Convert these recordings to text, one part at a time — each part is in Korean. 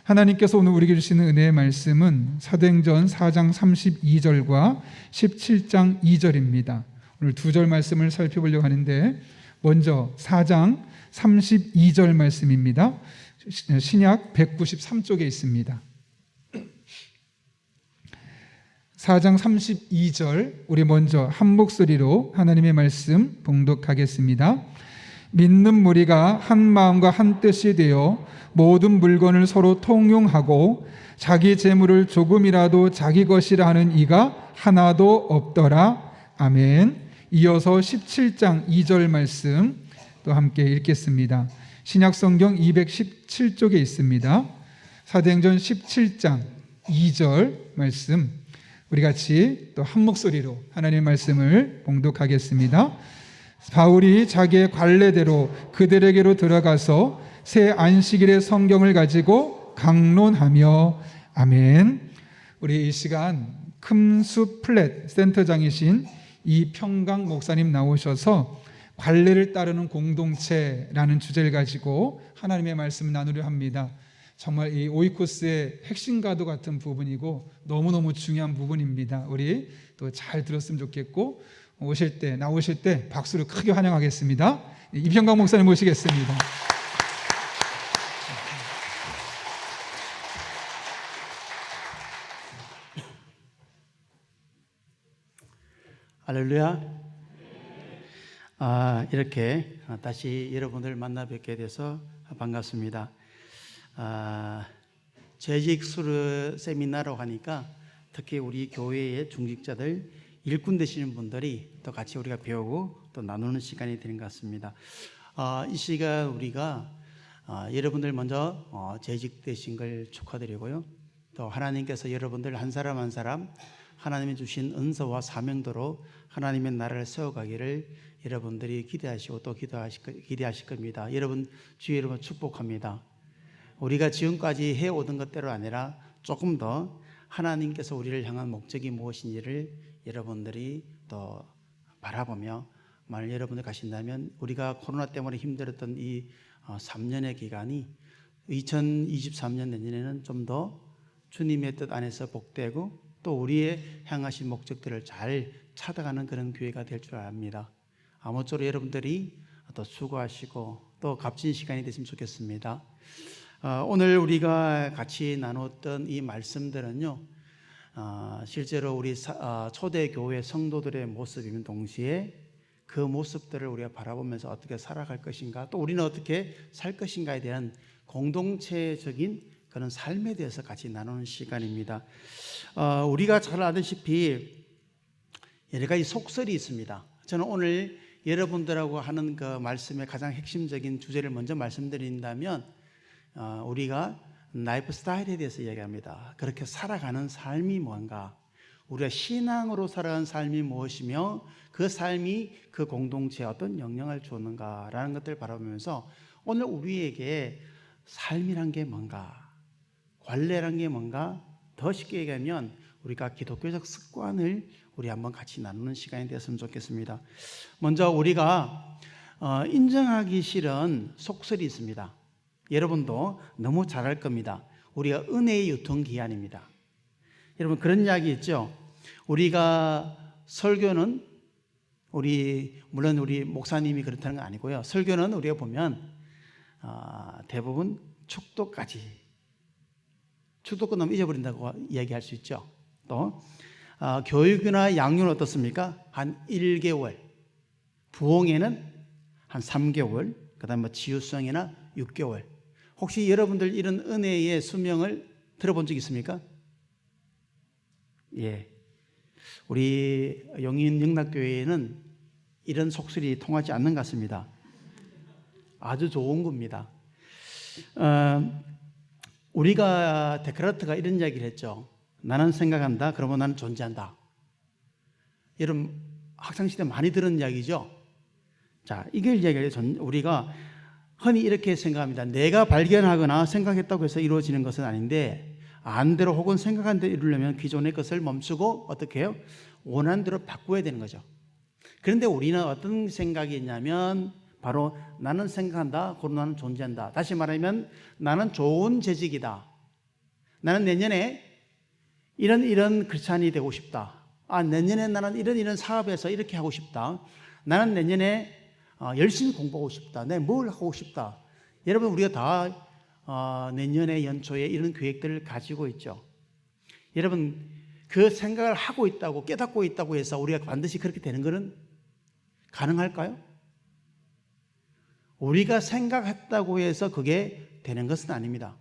하나님께서 오늘 우리에게 주시는 은혜의 말씀은 사도행전 4장 32절과 17장 2절입니다. 오늘 두 절 말씀을 살펴보려고 하는데 먼저 4장 32절 말씀입니다. 신약 193쪽에 있습니다. 4장 32절 우리 먼저 한 목소리로 하나님의 말씀 봉독하겠습니다. 믿는 무리가 한 마음과 한 뜻이 되어 모든 물건을 서로 통용하고 자기 재물을 조금이라도 자기 것이라 하는 이가 하나도 없더라. 아멘. 이어서 17장 2절 말씀 또 함께 읽겠습니다. 신약성경 217쪽에 있습니다. 사도행전 17장 2절 말씀 우리 같이 또 한 목소리로 하나님의 말씀을 봉독하겠습니다. 바울이 자기의 관례대로 그들에게로 들어가서 새 안식일의 성경을 가지고 강론하며 아멘. 우리 이 시간 금수 플랫 센터장이신 이평강 목사님 나오셔서 관례를 따르는 공동체라는 주제를 가지고 하나님의 말씀을 나누려 합니다. 정말 이 오이코스의 핵심과도 같은 부분이고 너무너무 중요한 부분입니다. 우리 또 잘 들었으면 좋겠고 나오실 때 박수로 크게 환영하겠습니다. 이평강 목사님 모시겠습니다. 할렐루야. 이렇게 다시 여러분들 만나 뵙게 돼서 반갑습니다. 재직수르 세미나로 하니까 특히 우리 교회의 중직자들 일꾼 되시는 분들이 또 같이 우리가 배우고 또 나누는 시간이 되는 것 같습니다. 이 시간 우리가 여러분들 먼저 재직되신 걸 축하드리고요. 또 하나님께서 여러분들 한 사람 한 사람 하나님이 주신 은사와 사명도로 하나님의 나라를 세워가기를 여러분들이 기대하시고 또 기대하실 겁니다. 여러분 주의 이름으로 축복합니다. 우리가 지금까지 해오던 것대로 아니라 조금 더 하나님께서 우리를 향한 목적이 무엇인지를 여러분들이 또 바라보며 만일 여러분들 가신다면 우리가 코로나 때문에 힘들었던 이 3년의 기간이 2023년 내년에는 좀 더 주님의 뜻 안에서 복되고 또 우리의 향하신 목적들을 잘 찾아가는 그런 교회가 될 줄 압니다. 아무쪼록 여러분들이 더 수고하시고 또 값진 시간이 됐으면 좋겠습니다. 오늘 우리가 같이 나눴던 이 말씀들은요, 실제로 우리 초대교회 성도들의 모습이면 동시에 그 모습들을 우리가 바라보면서 어떻게 살아갈 것인가, 또 우리는 어떻게 살 것인가에 대한 공동체적인 그런 삶에 대해서 같이 나누는 시간입니다. 우리가 잘 아다시피 여러 가지 속설이 있습니다. 저는 오늘 여러분들하고 하는 그 말씀의 가장 핵심적인 주제를 먼저 말씀드린다면 우리가 라이프 스타일에 대해서 이야기합니다. 그렇게 살아가는 삶이 뭔가, 우리가 신앙으로 살아가는 삶이 무엇이며 그 삶이 그 공동체에 어떤 영향을 주었는가라는 것들을 바라보면서 오늘 우리에게 삶이란 게 뭔가, 관례란 게 뭔가, 더 쉽게 얘기하면 우리가 기독교적 습관을 우리 한번 같이 나누는 시간이 되었으면 좋겠습니다. 먼저 우리가 인정하기 싫은 속설이 있습니다. 여러분도 너무 잘 알 겁니다. 우리가 은혜의 유통기한입니다. 여러분 그런 이야기 있죠. 우리가 설교는 물론 우리 목사님이 그렇다는 건 아니고요. 설교는 우리가 보면 대부분 축도까지, 축도 끝나면 잊어버린다고 이야기할 수 있죠. 또 교육이나 양육은 어떻습니까? 한 1개월, 부흥회는 한 3개월, 그 다음에 지유성이나 6개월. 혹시 여러분들 이런 은혜의 수명을 들어본 적 있습니까? 예. 우리 용인 영락교회에는 이런 속설이 통하지 않는 것 같습니다. 아주 좋은 겁니다. 우리가 데카르트가 이런 이야기를 했죠. 나는 생각한다, 그러면 나는 존재한다. 여러분 학창시대 많이 들은 이야기죠. 자, 이걸 이야기해요. 우리가 흔히 이렇게 생각합니다. 내가 발견하거나 생각했다고 해서 이루어지는 것은 아닌데, 안대로 혹은 생각한 대로 이루려면 기존의 것을 멈추고 어떻게 해요? 원하는 대로 바꿔야 되는 거죠. 그런데 우리는 어떤 생각이 있냐면 바로 나는 생각한다, 그러나 나는 존재한다. 다시 말하면 나는 좋은 재직이다, 나는 내년에 이런 크리스찬이 되고 싶다. 내년에 나는 이런 사업에서 이렇게 하고 싶다. 나는 내년에 열심히 공부하고 싶다. 내가 뭘 하고 싶다. 여러분, 우리가 다 내년에 연초에 이런 계획들을 가지고 있죠. 여러분, 그 생각을 하고 있다고, 깨닫고 있다고 해서 우리가 반드시 그렇게 되는 것은 가능할까요? 우리가 생각했다고 해서 그게 되는 것은 아닙니다.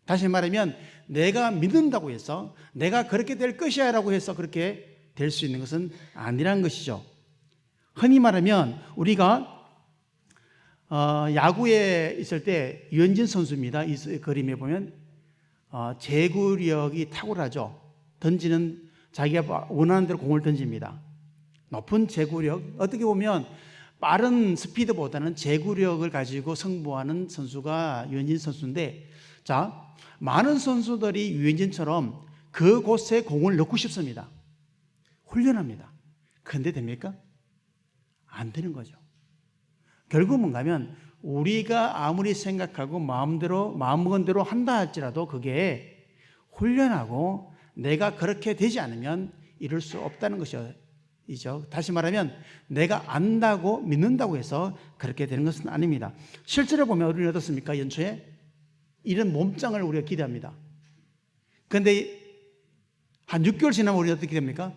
다시 말하면 내가 믿는다고 해서 내가 그렇게 될 것이야 라고 해서 그렇게 될 수 있는 것은 아니라는 것이죠. 흔히 말하면 우리가 야구에 있을 때 유현진 선수입니다. 이 그림에 보면 제구력이 탁월하죠. 던지는 자기가 원하는 대로 공을 던집니다. 높은 제구력, 어떻게 보면 빠른 스피드보다는 제구력을 가지고 승부하는 선수가 유현진 선수인데, 자, 많은 선수들이 유현진처럼 그곳에 공을 넣고 싶습니다. 훈련합니다. 그런데 됩니까? 안 되는 거죠. 결국 뭔가 하면 우리가 아무리 생각하고 마음먹은 대로 한다 할지라도 그게 훈련하고 내가 그렇게 되지 않으면 이룰 수 없다는 것이죠. 다시 말하면 내가 안다고 믿는다고 해서 그렇게 되는 것은 아닙니다. 실제로 보면 우리는 어떻습니까? 연초에 이런 몸짱을 우리가 기대합니다. 그런데 한 6개월 지나면 우리가 어떻게 됩니까?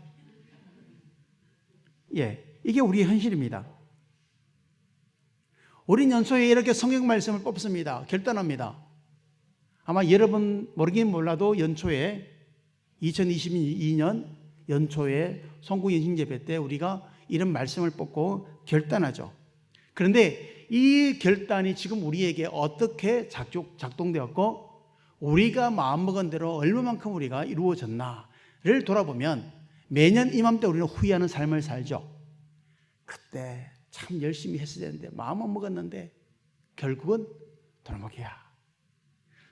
이게 우리의 현실입니다. 우린 연초에 이렇게 성경 말씀을 뽑습니다. 결단합니다. 아마 여러분 모르긴 몰라도 연초에 2022년 연초에 송구 연신예배 때 우리가 이런 말씀을 뽑고 결단하죠. 그런데 이 결단이 지금 우리에게 어떻게 작동되었고 우리가 마음먹은 대로 얼마만큼 우리가 이루어졌나를 돌아보면 매년 이맘때 우리는 후회하는 삶을 살죠. 그때 참 열심히 했어야 되는데 마음은 먹었는데 결국은 돌아먹기야.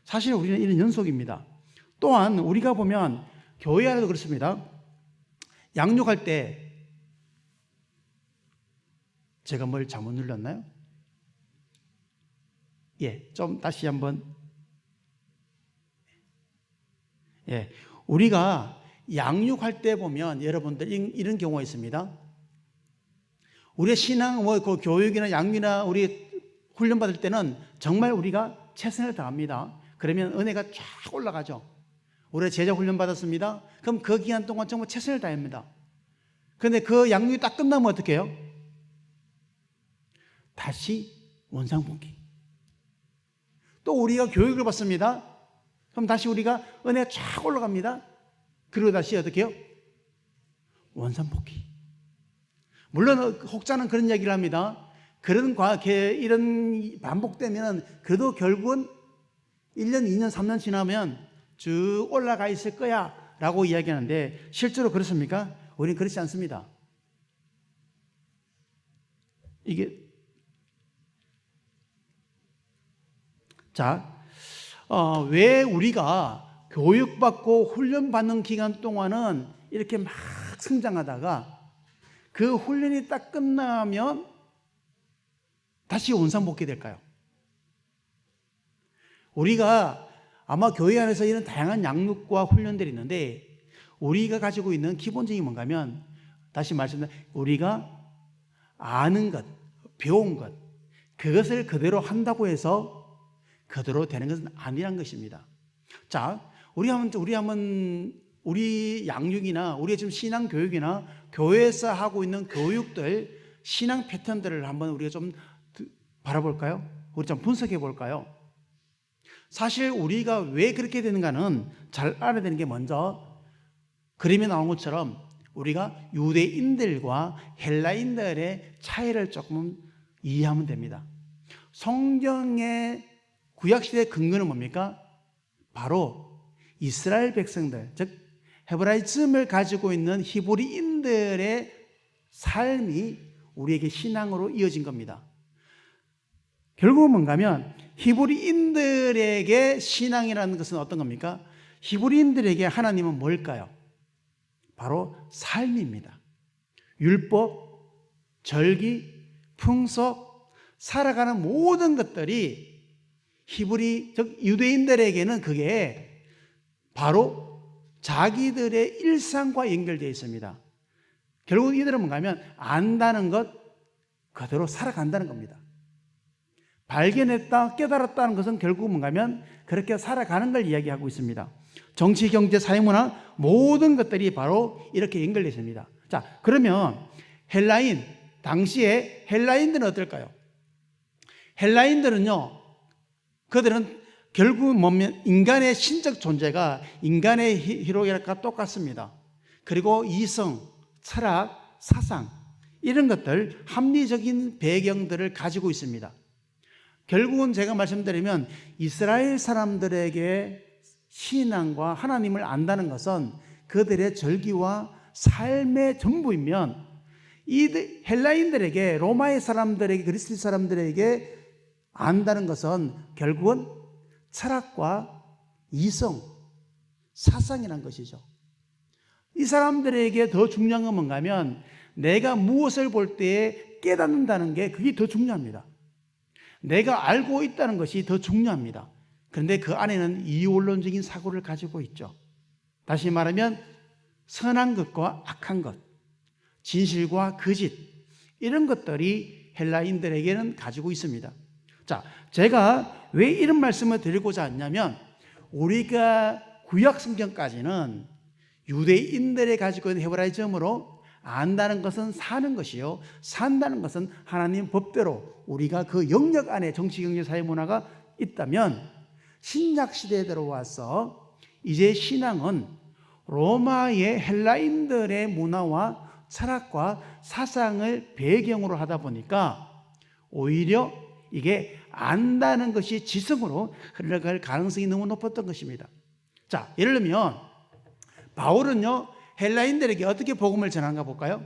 사실 우리는 이런 연속입니다. 또한 우리가 보면 교회 안에도 그렇습니다. 양육할 때 제가 뭘 잘못 눌렀나요? 좀 다시 한번. 우리가 양육할 때 보면 여러분들 이런 경우가 있습니다. 우리의 신앙, 그 교육이나 양육이나 우리 훈련 받을 때는 정말 우리가 최선을 다합니다. 그러면 은혜가 쫙 올라가죠. 우리가 제자 훈련 받았습니다. 그럼 그 기간 동안 정말 최선을 다합니다. 그런데 그 양육이 딱 끝나면 어떻게 해요? 다시 원상복귀. 또 우리가 교육을 받습니다. 그럼 다시 우리가 은혜가 쫙 올라갑니다. 그리고 다시 어떻게 해요? 원상복귀. 물론 혹자는 그런 얘기를 합니다. 이런 반복되면 그래도 결국은 1년, 2년, 3년 지나면 쭉 올라가 있을 거야 라고 이야기하는데 실제로 그렇습니까? 우리는 그렇지 않습니다. 왜 우리가 교육받고 훈련받는 기간 동안은 이렇게 막 성장하다가 그 훈련이 딱 끝나면 다시 원상복귀 될까요? 우리가 아마 교회 안에서 이런 다양한 양육과 훈련들이 있는데 우리가 가지고 있는 기본적인 뭔가 하면 다시 말씀드리면 우리가 아는 것, 배운 것 그것을 그대로 한다고 해서 그대로 되는 것은 아니란 것입니다. 자, 우리 양육이나 우리의 지금 신앙 교육이나 교회에서 하고 있는 교육들 신앙 패턴들을 한번 우리가 좀 바라볼까요? 우리 좀 분석해 볼까요? 사실 우리가 왜 그렇게 되는가는 잘 알아야 되는 게 먼저 그림에 나온 것처럼 우리가 유대인들과 헬라인들의 차이를 조금 이해하면 됩니다. 성경의 구약시대의 근거는 뭡니까? 바로 이스라엘 백성들, 즉 헤브라이즘을 가지고 있는 히브리인들의 삶이 우리에게 신앙으로 이어진 겁니다. 결국은 뭔가 하면 히브리인들에게 신앙이라는 것은 어떤 겁니까? 히브리인들에게 하나님은 뭘까요? 바로 삶입니다. 율법, 절기, 풍속, 살아가는 모든 것들이 즉 유대인들에게는 그게 바로 자기들의 일상과 연결되어 있습니다. 결국 이들은 뭔가 하면 안다는 것 그대로 살아간다는 겁니다. 발견했다, 깨달았다는 것은 결국 뭔가 하면 그렇게 살아가는 걸 이야기하고 있습니다. 정치, 경제, 사회문화 모든 것들이 바로 이렇게 연결되어 있습니다. 자, 그러면 헬라인, 당시에 헬라인들은 어떨까요? 헬라인들은요, 그들은 결국 뭐면 인간의 신적 존재가 인간의 희록이랄까 똑같습니다. 그리고 이성, 철학, 사상 이런 것들 합리적인 배경들을 가지고 있습니다. 결국은 제가 말씀드리면 이스라엘 사람들에게 신앙과 하나님을 안다는 것은 그들의 절기와 삶의 전부이면 이 헬라인들에게, 로마의 사람들에게, 그리스 사람들에게 안다는 것은 결국은 철학과 이성, 사상이라는 것이죠. 이 사람들에게 더 중요한 건 뭔가 하면 내가 무엇을 볼 때에 깨닫는다는 게 그게 더 중요합니다. 내가 알고 있다는 것이 더 중요합니다. 그런데 그 안에는 이원론적인 사고를 가지고 있죠. 다시 말하면 선한 것과 악한 것, 진실과 거짓 이런 것들이 헬라인들에게는 가지고 있습니다. 자, 제가 왜 이런 말씀을 드리고자 하냐면 우리가 구약 성경까지는 유대인들이 가지고 있는 헤브라이즘으로 안다는 것은 사는 것이요, 산다는 것은 하나님 법대로 우리가 그 영역 안에 정치, 경제, 사회, 문화가 있다면 신약 시대에 들어와서 이제 신앙은 로마의 헬라인들의 문화와 철학과 사상을 배경으로 하다 보니까 오히려 이게 안다는 것이 지성으로 흘러갈 가능성이 너무 높았던 것입니다. 자, 예를 들면 바울은요 헬라인들에게 어떻게 복음을 전한가 볼까요?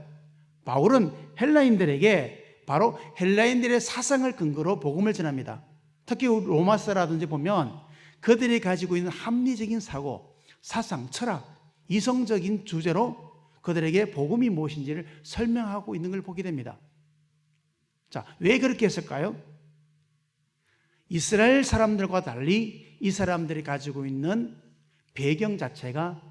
바울은 헬라인들에게 바로 헬라인들의 사상을 근거로 복음을 전합니다. 특히 로마서라든지 보면 그들이 가지고 있는 합리적인 사고, 사상, 철학, 이성적인 주제로 그들에게 복음이 무엇인지를 설명하고 있는 걸 보게 됩니다. 자, 왜 그렇게 했을까요? 이스라엘 사람들과 달리 이 사람들이 가지고 있는 배경 자체가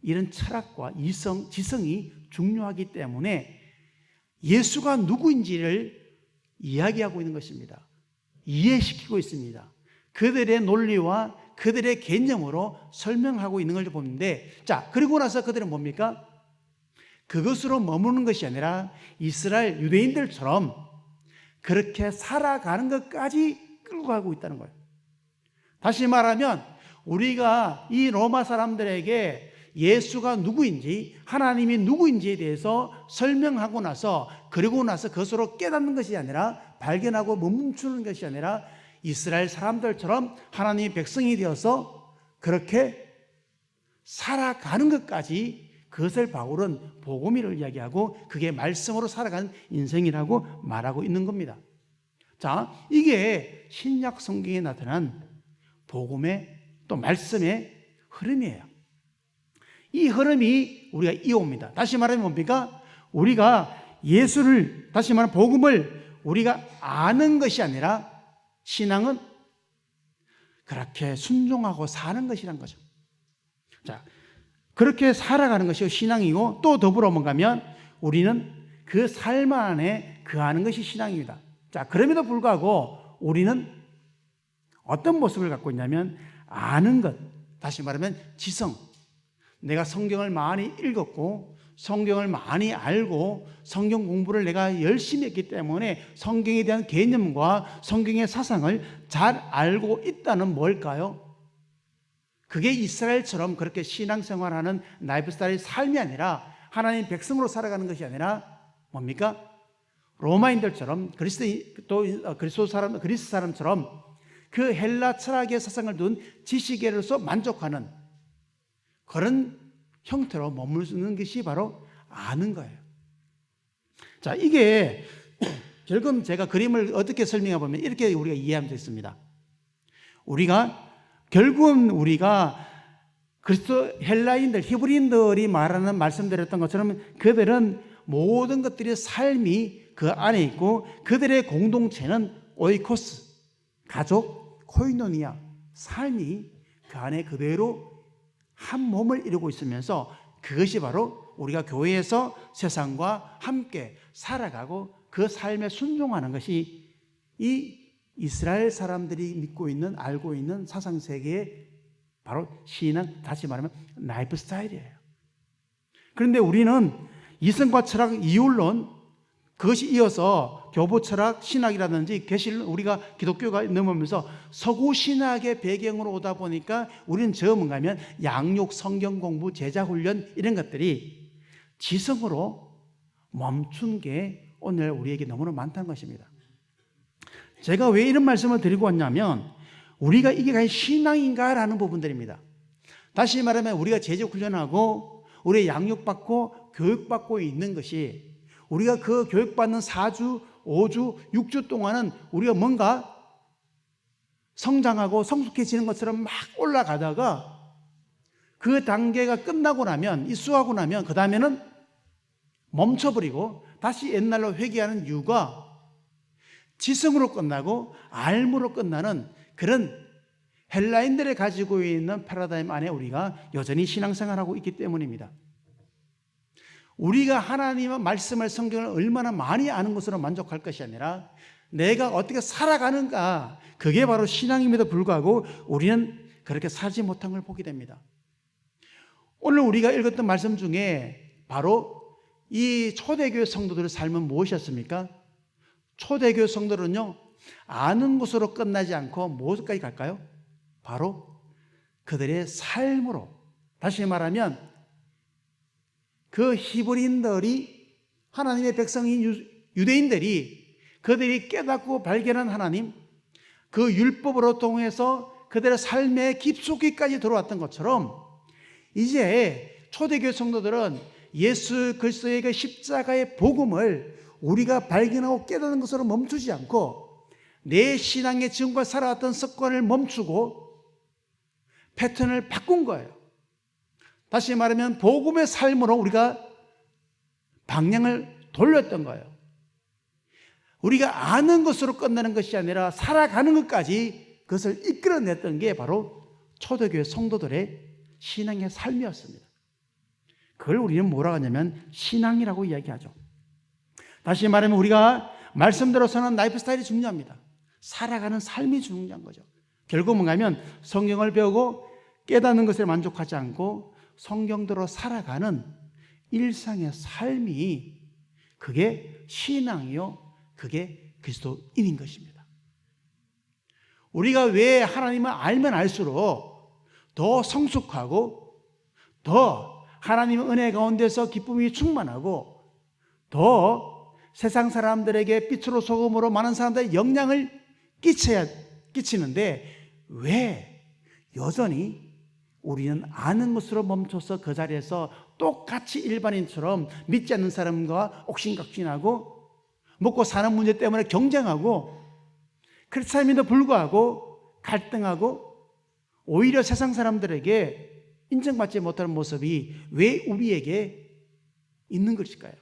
이런 철학과 이성, 지성이 중요하기 때문에 예수가 누구인지를 이야기하고 있는 것입니다. 이해시키고 있습니다. 그들의 논리와 그들의 개념으로 설명하고 있는 걸 보는데, 자, 그리고 나서 그들은 뭡니까? 그것으로 머무는 것이 아니라 이스라엘 유대인들처럼 그렇게 살아가는 것까지 끌고 가고 있다는 거예요. 다시 말하면 우리가 이 로마 사람들에게 예수가 누구인지, 하나님이 누구인지에 대해서 설명하고 나서, 그리고 나서 그것으로 깨닫는 것이 아니라, 발견하고 멈추는 것이 아니라 이스라엘 사람들처럼 하나님의 백성이 되어서 그렇게 살아가는 것까지, 그것을 바울은 복음이를 이야기하고 그게 말씀으로 살아가는 인생이라고 말하고 있는 겁니다. 자, 이게 신약 성경에 나타난 복음의 또 말씀의 흐름이에요. 이 흐름이 우리가 이어옵니다. 다시 말하면 뭡니까? 우리가 예수를, 다시 말하면 복음을 우리가 아는 것이 아니라 신앙은 그렇게 순종하고 사는 것이란 거죠. 자, 그렇게 살아가는 것이 신앙이고, 또 더불어 뭔가 하면 우리는 그 삶 안에 거하는 것이 신앙입니다. 자, 그럼에도 불구하고 우리는 어떤 모습을 갖고 있냐면 아는 것, 다시 말하면 지성. 내가 성경을 많이 읽었고 성경을 많이 알고 성경 공부를 내가 열심히 했기 때문에 성경에 대한 개념과 성경의 사상을 잘 알고 있다는 뭘까요? 그게 이스라엘처럼 그렇게 신앙생활하는 라이프 스타일의 삶이 아니라, 하나님 백성으로 살아가는 것이 아니라 뭡니까? 로마인들처럼, 그리스 사람처럼 그 헬라 철학의 사상을 둔 지식인으로서 만족하는 그런 형태로 머무르는 것이 바로 아는 거예요. 자, 이게 결국 제가 그림을 어떻게 설명해 보면 이렇게 우리가 이해하면 되겠습니다. 결국은 우리가 그리스도 헬라인들, 히브리인들이 말하는, 말씀드렸던 것처럼 그들은 모든 것들의 삶이 그 안에 있고, 그들의 공동체는 오이코스, 가족, 코이노니아, 삶이 그 안에 그대로 한 몸을 이루고 있으면서 그것이 바로 우리가 교회에서 세상과 함께 살아가고 그 삶에 순종하는 것이 이 이스라엘 사람들이 믿고 있는, 알고 있는 사상세계의 바로 신앙, 다시 말하면 라이프 스타일이에요. 그런데 우리는 이성과 철학, 이율론, 그것이 이어서 교부 철학, 신학이라든지 계시를 우리가 기독교가 넘으면서 서구 신학의 배경으로 오다 보니까 우리는 뭔가 하면 양육, 성경 공부, 제자 훈련 이런 것들이 지성으로 멈춘 게 오늘 우리에게 너무나 많다는 것입니다. 제가 왜 이런 말씀을 드리고 왔냐면 우리가 이게 과연 신앙인가라는 부분들입니다. 다시 말하면 우리가 제자 훈련하고 우리 양육받고 교육받고 있는 것이 우리가 그 교육받는 4주, 5주, 6주 동안은 우리가 뭔가 성장하고 성숙해지는 것처럼 막 올라가다가 그 단계가 끝나고 나면, 입수하고 나면 그 다음에는 멈춰버리고 다시 옛날로 회귀하는 이유가 지성으로 끝나고 알무로 끝나는 그런 헬라인들이 가지고 있는 패러다임 안에 우리가 여전히 신앙생활하고 있기 때문입니다. 우리가 하나님의 말씀을, 성경을 얼마나 많이 아는 것으로 만족할 것이 아니라 내가 어떻게 살아가는가, 그게 바로 신앙임에도 불구하고 우리는 그렇게 살지 못한 걸 보게 됩니다. 오늘 우리가 읽었던 말씀 중에 바로 이 초대교회 성도들의 삶은 무엇이었습니까? 초대교회 성도들은요, 아는 것으로 끝나지 않고 무엇까지 갈까요? 바로 그들의 삶으로, 다시 말하면 그 히브리인들이, 하나님의 백성인 유대인들이 그들이 깨닫고 발견한 하나님, 그 율법으로 통해서 그들의 삶의 깊숙이까지 들어왔던 것처럼 이제 초대교회 성도들은 예수 그리스도의 그 십자가의 복음을 우리가 발견하고 깨닫는 것으로 멈추지 않고 내 신앙의 지금과 살아왔던 습관을 멈추고 패턴을 바꾼 거예요. 다시 말하면 복음의 삶으로 우리가 방향을 돌렸던 거예요. 우리가 아는 것으로 끝나는 것이 아니라 살아가는 것까지 그것을 이끌어냈던 게 바로 초대교회 성도들의 신앙의 삶이었습니다. 그걸 우리는 뭐라고 하냐면 신앙이라고 이야기하죠. 다시 말하면 우리가 말씀대로서는 라이프 스타일이 중요합니다. 살아가는 삶이 중요한 거죠. 결국 뭔가 하면 성경을 배우고 깨닫는 것에 만족하지 않고 성경대로 살아가는 일상의 삶이 그게 신앙이요, 그게 그리스도인인 것입니다. 우리가 왜 하나님을 알면 알수록 더 성숙하고 더 하나님의 은혜 가운데서 기쁨이 충만하고 더 세상 사람들에게 빛으로 소금으로 많은 사람들의 영향을 끼치는데 왜 여전히 우리는 아는 것으로 멈춰서 그 자리에서 똑같이 일반인처럼 믿지 않는 사람과 옥신각신하고 먹고 사는 문제 때문에 경쟁하고 크리스찬임에도 불구하고 갈등하고 오히려 세상 사람들에게 인정받지 못하는 모습이 왜 우리에게 있는 것일까요?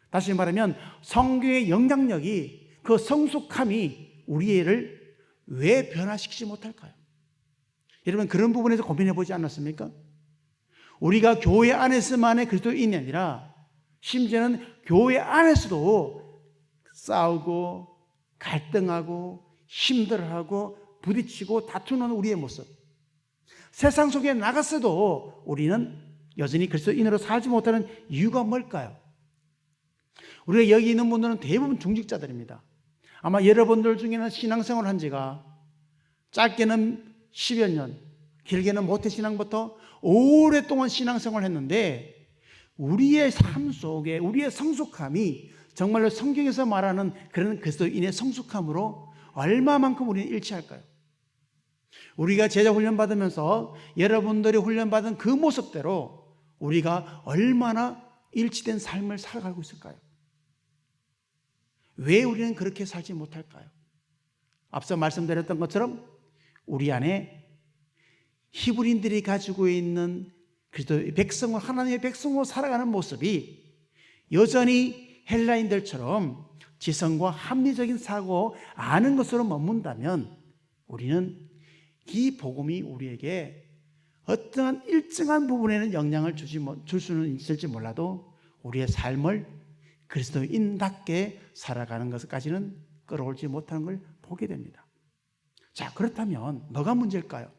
다시 말하면 성경의 영향력이, 그 성숙함이 우리를 왜 변화시키지 못할까요? 여러분 그런 부분에서 고민해 보지 않았습니까? 우리가 교회 안에서만의 그리스도인이 아니라 심지어는 교회 안에서도 싸우고 갈등하고 힘들어하고 부딪히고 다투는 우리의 모습, 세상 속에 나갔어도 우리는 여전히 그리스도인으로 살지 못하는 이유가 뭘까요? 우리가 여기 있는 분들은 대부분 중직자들입니다. 아마 여러분들 중에는 신앙생활을 한 지가 짧게는 10여 년, 길게는 모태신앙부터 오랫동안 신앙생활을 했는데 우리의 삶 속에 우리의 성숙함이 정말로 성경에서 말하는 그런 그리스도인의 성숙함으로 얼마만큼 우리는 일치할까요? 우리가 제자 훈련 받으면서 여러분들이 훈련받은 그 모습대로 우리가 얼마나 일치된 삶을 살아가고 있을까요? 왜 우리는 그렇게 살지 못할까요? 앞서 말씀드렸던 것처럼 우리 안에 히브리인들이 가지고 있는 그리스도의 백성으로, 하나님의 백성으로 살아가는 모습이 여전히 헬라인들처럼 지성과 합리적인 사고, 아는 것으로 머문다면 우리는 이 복음이 우리에게 어떠한 일정한 부분에는 영향을 줄 수는 있을지 몰라도 우리의 삶을 그리스도인답게 살아가는 것까지는 끌어올지 못하는 걸 보게 됩니다. 자, 그렇다면 뭐가 문제일까요?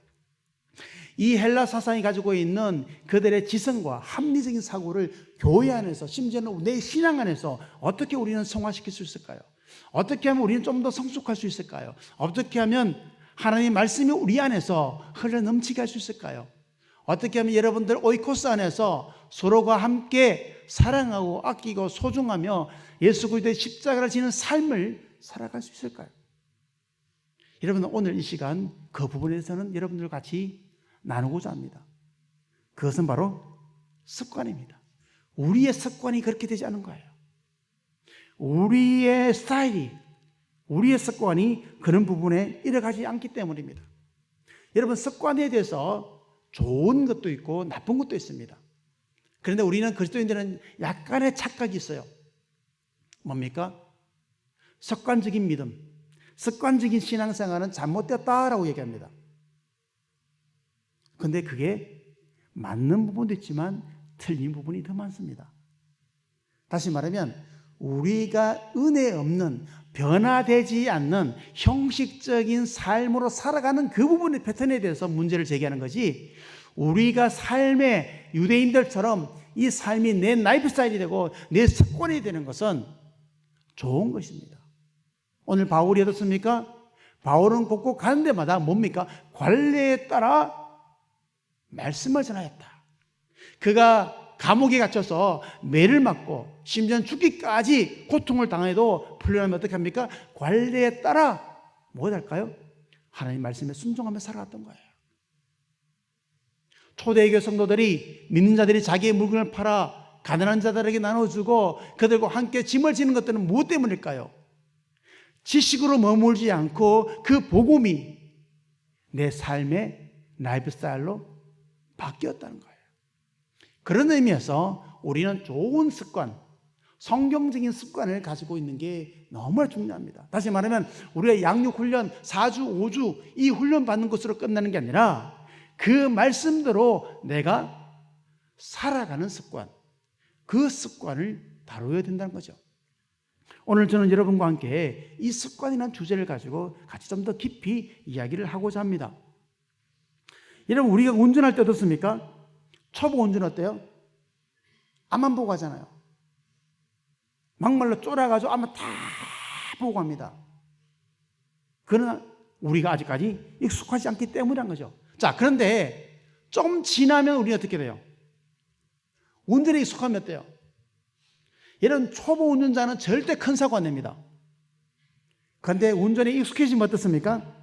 이 헬라 사상이 가지고 있는 그들의 지성과 합리적인 사고를 교회 안에서, 심지어는 내 신앙 안에서 어떻게 우리는 성화시킬 수 있을까요? 어떻게 하면 우리는 좀 더 성숙할 수 있을까요? 어떻게 하면 하나님의 말씀이 우리 안에서 흘러 넘치게 할 수 있을까요? 어떻게 하면 여러분들 오이코스 안에서 서로가 함께 사랑하고 아끼고 소중하며 예수 그리스도의 십자가를 지는 삶을 살아갈 수 있을까요? 여러분, 오늘 이 시간 그 부분에 대해서는 여러분들과 같이 나누고자 합니다. 그것은 바로 습관입니다. 우리의 습관이 그렇게 되지 않은 거예요. 우리의 스타일이, 우리의 습관이 그런 부분에 이뤄가지 않기 때문입니다. 여러분, 습관에 대해서 좋은 것도 있고 나쁜 것도 있습니다. 그런데 우리는 그리스도인들은 약간의 착각이 있어요. 뭡니까? 습관적인 믿음, 습관적인 신앙생활은 잘못되었다라고 얘기합니다. 그런데 그게 맞는 부분도 있지만 틀린 부분이 더 많습니다. 다시 말하면 우리가 은혜 없는, 변화되지 않는 형식적인 삶으로 살아가는 그 부분의 패턴에 대해서 문제를 제기하는 거지, 우리가 삶의 유대인들처럼 이 삶이 내 라이프 스타일이 되고 내 습관이 되는 것은 좋은 것입니다. 오늘 바울이 어떻습니까? 바울은 곳곳 가는 데마다 뭡니까? 관례에 따라 말씀을 전하였다. 그가 감옥에 갇혀서 매를 맞고 심지어 죽기까지 고통을 당해도 풀려나면 어떻게 합니까? 관례에 따라 뭐 할까요? 하나님 말씀에 순종하며 살아갔던 거예요. 초대교회 성도들이, 믿는 자들이 자기의 물건을 팔아 가난한 자들에게 나눠주고 그들과 함께 짐을 지는 것들은 무엇 때문일까요? 지식으로 머물지 않고 그 복음이 내 삶의 라이프 스타일로 바뀌었다는 거예요. 그런 의미에서 우리는 좋은 습관, 성경적인 습관을 가지고 있는 게 너무나 중요합니다. 다시 말하면 우리가 양육훈련 4주, 5주 이 훈련 받는 것으로 끝나는 게 아니라 그 말씀대로 내가 살아가는 습관, 그 습관을 다루어야 된다는 거죠. 오늘 저는 여러분과 함께 이 습관이라는 주제를 가지고 같이 좀 더 깊이 이야기를 하고자 합니다. 여러분, 우리가 운전할 때 어떻습니까? 초보 운전 어때요? 앞만 보고 가잖아요. 막말로 쫄아가지고 앞만 다 보고 갑니다. 그러나 우리가 아직까지 익숙하지 않기 때문이란 거죠. 자, 그런데 좀 지나면 우리는 어떻게 돼요? 운전에 익숙하면 어때요? 이런 초보 운전자는 절대 큰 사고 안 냅니다. 그런데 운전에 익숙해지면 어떻습니까?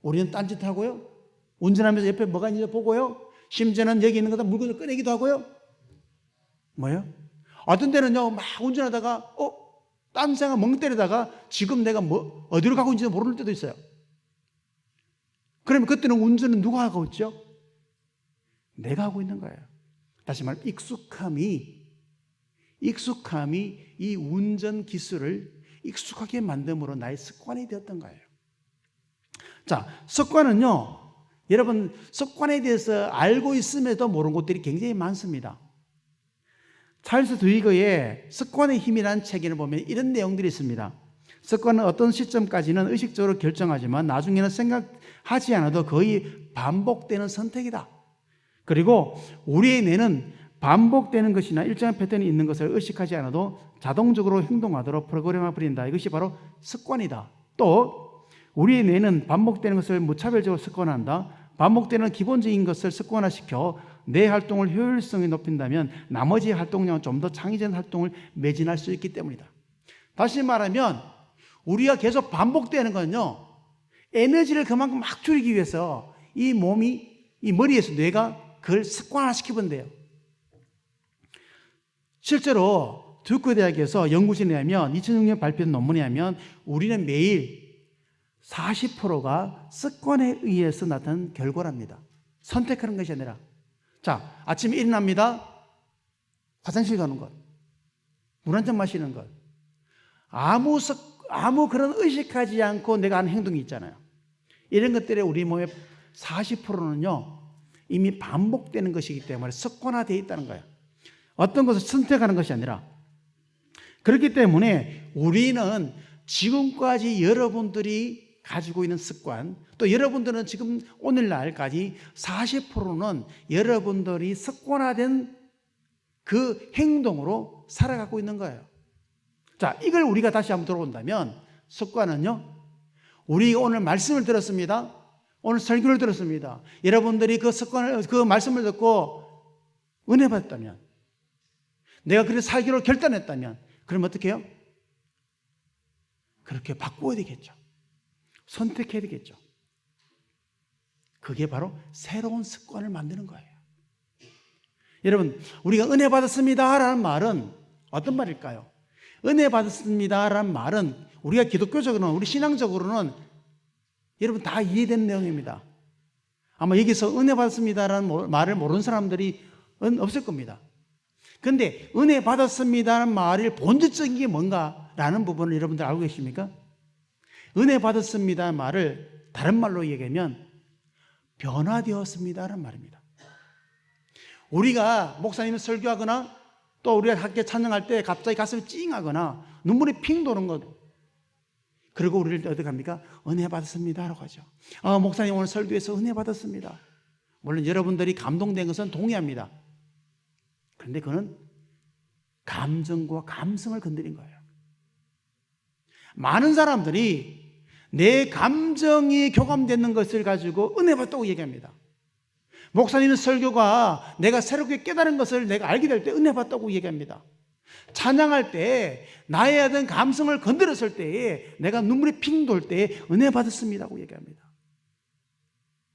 우리는 딴짓하고요, 운전하면서 옆에 뭐가 있는지 보고요, 심지어는 여기 있는 거다 물건을 꺼내기도 하고요. 뭐예요? 어떤 데는요, 막 운전하다가 딴 생각 멍 때리다가 지금 내가 어디로 가고 있는지 모르는 때도 있어요. 그러면 그때는 운전은 누가 하고 있죠? 내가 하고 있는 거예요. 다시 말하면 익숙함이 이 운전 기술을 익숙하게 만듦으로 나의 습관이 되었던 거예요. 자, 습관은요, 여러분, 습관에 대해서 알고 있음에도 모르는 것들이 굉장히 많습니다. 찰스 드위거의 습관의 힘이라는 책을 보면 이런 내용들이 있습니다. 습관은 어떤 시점까지는 의식적으로 결정하지만 나중에는 생각하지 않아도 거의 반복되는 선택이다. 그리고 우리의 뇌는 반복되는 것이나 일정한 패턴이 있는 것을 의식하지 않아도 자동적으로 행동하도록 프로그램을 부린다. 이것이 바로 습관이다. 또 우리의 뇌는 반복되는 것을 무차별적으로 습관한다. 반복되는 기본적인 것을 습관화시켜 뇌 활동을 효율성이 높인다면 나머지 활동량은 좀 더 창의적인 활동을 매진할 수 있기 때문이다. 다시 말하면 우리가 계속 반복되는 건요, 에너지를 그만큼 막 줄이기 위해서 이 머리에서 뇌가 그걸 습관화시키면 돼요. 실제로 듀크 대학에서 연구진에 하면 2006년 발표한 논문에 하면 우리는 매일 40%가 습관에 의해서 나타난 결과랍니다. 선택하는 것이 아니라. 자, 아침에 일어납니다. 화장실 가는 것, 물 한 잔 마시는 것, 아무 그런 의식하지 않고 내가 하는 행동이 있잖아요. 이런 것들에 우리 몸의 40%는요 이미 반복되는 것이기 때문에 습관화되어 있다는 거예요. 어떤 것을 선택하는 것이 아니라. 그렇기 때문에 우리는 지금까지 여러분들이 가지고 있는 습관, 또 여러분들은 지금 오늘날까지 40%는 여러분들이 습관화된 그 행동으로 살아가고 있는 거예요. 자, 이걸 우리가 다시 한번 들어본다면 습관은요, 우리가 오늘 말씀을 들었습니다. 오늘 설교를 들었습니다. 여러분들이 그 습관을, 그 말씀을 듣고 은혜 받았다면, 내가 그렇게 살기로 결단했다면, 그럼 어떻게 해요? 그렇게 바꾸어야 되겠죠. 선택해야 되겠죠. 그게 바로 새로운 습관을 만드는 거예요. 여러분, 우리가 은혜 받았습니다 라는 말은 어떤 말일까요? 은혜 받았습니다 라는 말은 우리가 기독교적으로는, 우리 신앙적으로는 여러분 다 이해되는 내용입니다. 아마 여기서 은혜 받았습니다 라는 말을 모르는 사람들이 없을 겁니다. 그런데 은혜 받았습니다 라는 말의 본질적인 게 뭔가 라는 부분을 여러분들 알고 계십니까? 은혜 받았습니다 라는 말을 다른 말로 얘기하면 변화되었습니다 라는 말입니다. 우리가 목사님을 설교하거나 또 우리가 함께 찬양할 때 갑자기 가슴이 찡하거나 눈물이 핑 도는 것, 그리고 우리를 어떻게 합니까? 은혜 받았습니다 라고 하죠. 목사님 오늘 설교에서 은혜 받았습니다. 물론 여러분들이 감동된 것은 동의합니다. 그런데 그는 감정과 감성을 건드린 거예요. 많은 사람들이 내 감정이 교감되는 것을 가지고 은혜 받았다고 얘기합니다. 목사님의 설교가 내가 새롭게 깨달은 것을 내가 알게 될 때 은혜 받았다고 얘기합니다. 찬양할 때 나의 어떤 감성을 건드렸을 때에 내가 눈물이 핑 돌 때에 은혜 받았습니다고 얘기합니다.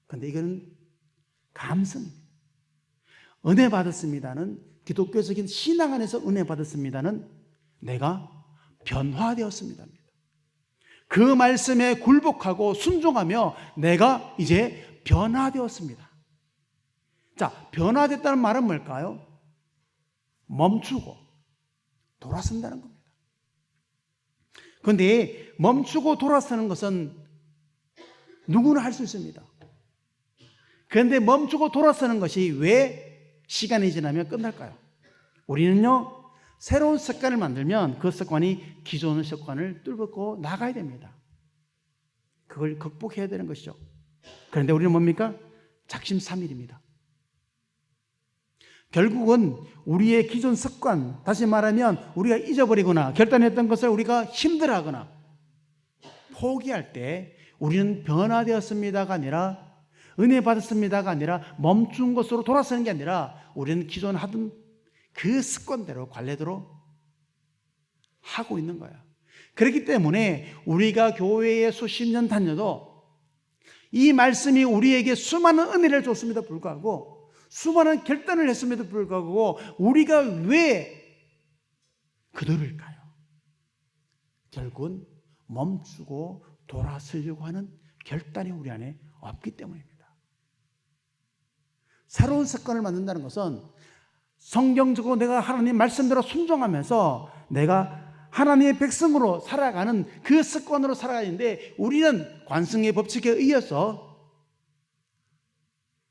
그런데 이거는 감성입니다. 은혜 받았습니다는, 기독교적인 신앙 안에서 은혜 받았습니다는 내가 변화되었습니다. 그 말씀에 굴복하고 순종하며 내가 이제 변화되었습니다. 자, 변화됐다는 말은 뭘까요? 멈추고 돌아선다는 겁니다. 그런데 멈추고 돌아서는 것은 누구나 할 수 있습니다. 그런데 멈추고 돌아서는 것이 왜 시간이 지나면 끝날까요? 우리는요, 새로운 습관을 만들면 그 습관이 기존의 습관을 뚫고 나가야 됩니다. 그걸 극복해야 되는 것이죠. 그런데 우리는 뭡니까? 작심삼일입니다. 결국은 우리의 기존 습관, 다시 말하면 우리가 잊어버리거나 결단했던 것을 우리가 힘들어하거나 포기할 때 우리는 변화되었습니다가 아니라, 은혜 받았습니다가 아니라 멈춘 것으로 돌아서는 게 아니라 우리는 기존 하던 그 습관대로, 관례대로 하고 있는 거야. 그렇기 때문에 우리가 교회에 수십 년 다녀도 이 말씀이 우리에게 수많은 은혜를 줬음에도 불구하고, 수많은 결단을 했음에도 불구하고 우리가 왜 그들을까요? 결국은 멈추고 돌아서려고 하는 결단이 우리 안에 없기 때문입니다. 새로운 습관을 만든다는 것은 성경적으로 내가 하나님 말씀대로 순종하면서 내가 하나님의 백성으로 살아가는 그 습관으로 살아가는데, 우리는 관성의 법칙에 의해서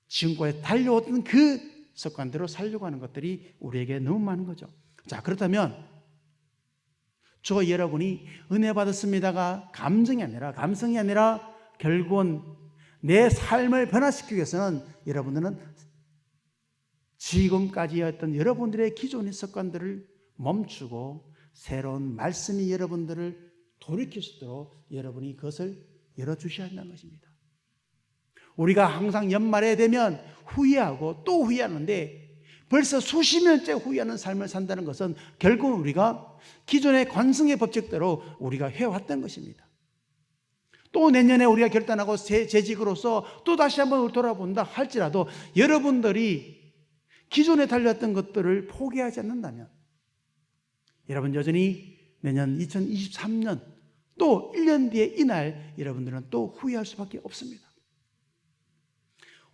지금까지 달려오던 그 습관대로 살려고 하는 것들이 우리에게 너무 많은 거죠. 자, 그렇다면 저와 여러분이 은혜 받았습니다가 감성이 아니라 결국은 내 삶을 변화시키기 위해서는 여러분들은 지금까지였던 여러분들의 기존의 습관들을 멈추고 새로운 말씀이 여러분들을 돌이킬 수 있도록 여러분이 그것을 열어주셔야 한다는 것입니다. 우리가 항상 연말에 되면 후회하고 또 후회하는데, 벌써 수십 년째 후회하는 삶을 산다는 것은 결국 우리가 기존의 관성의 법칙대로 우리가 해왔던 것입니다. 또 내년에 우리가 결단하고 재직으로서 또 다시 한번 돌아본다 할지라도 여러분들이 기존에 달렸던 것들을 포기하지 않는다면 여러분 여전히 내년 2023년 또 1년 뒤에 이날 여러분들은 또 후회할 수밖에 없습니다.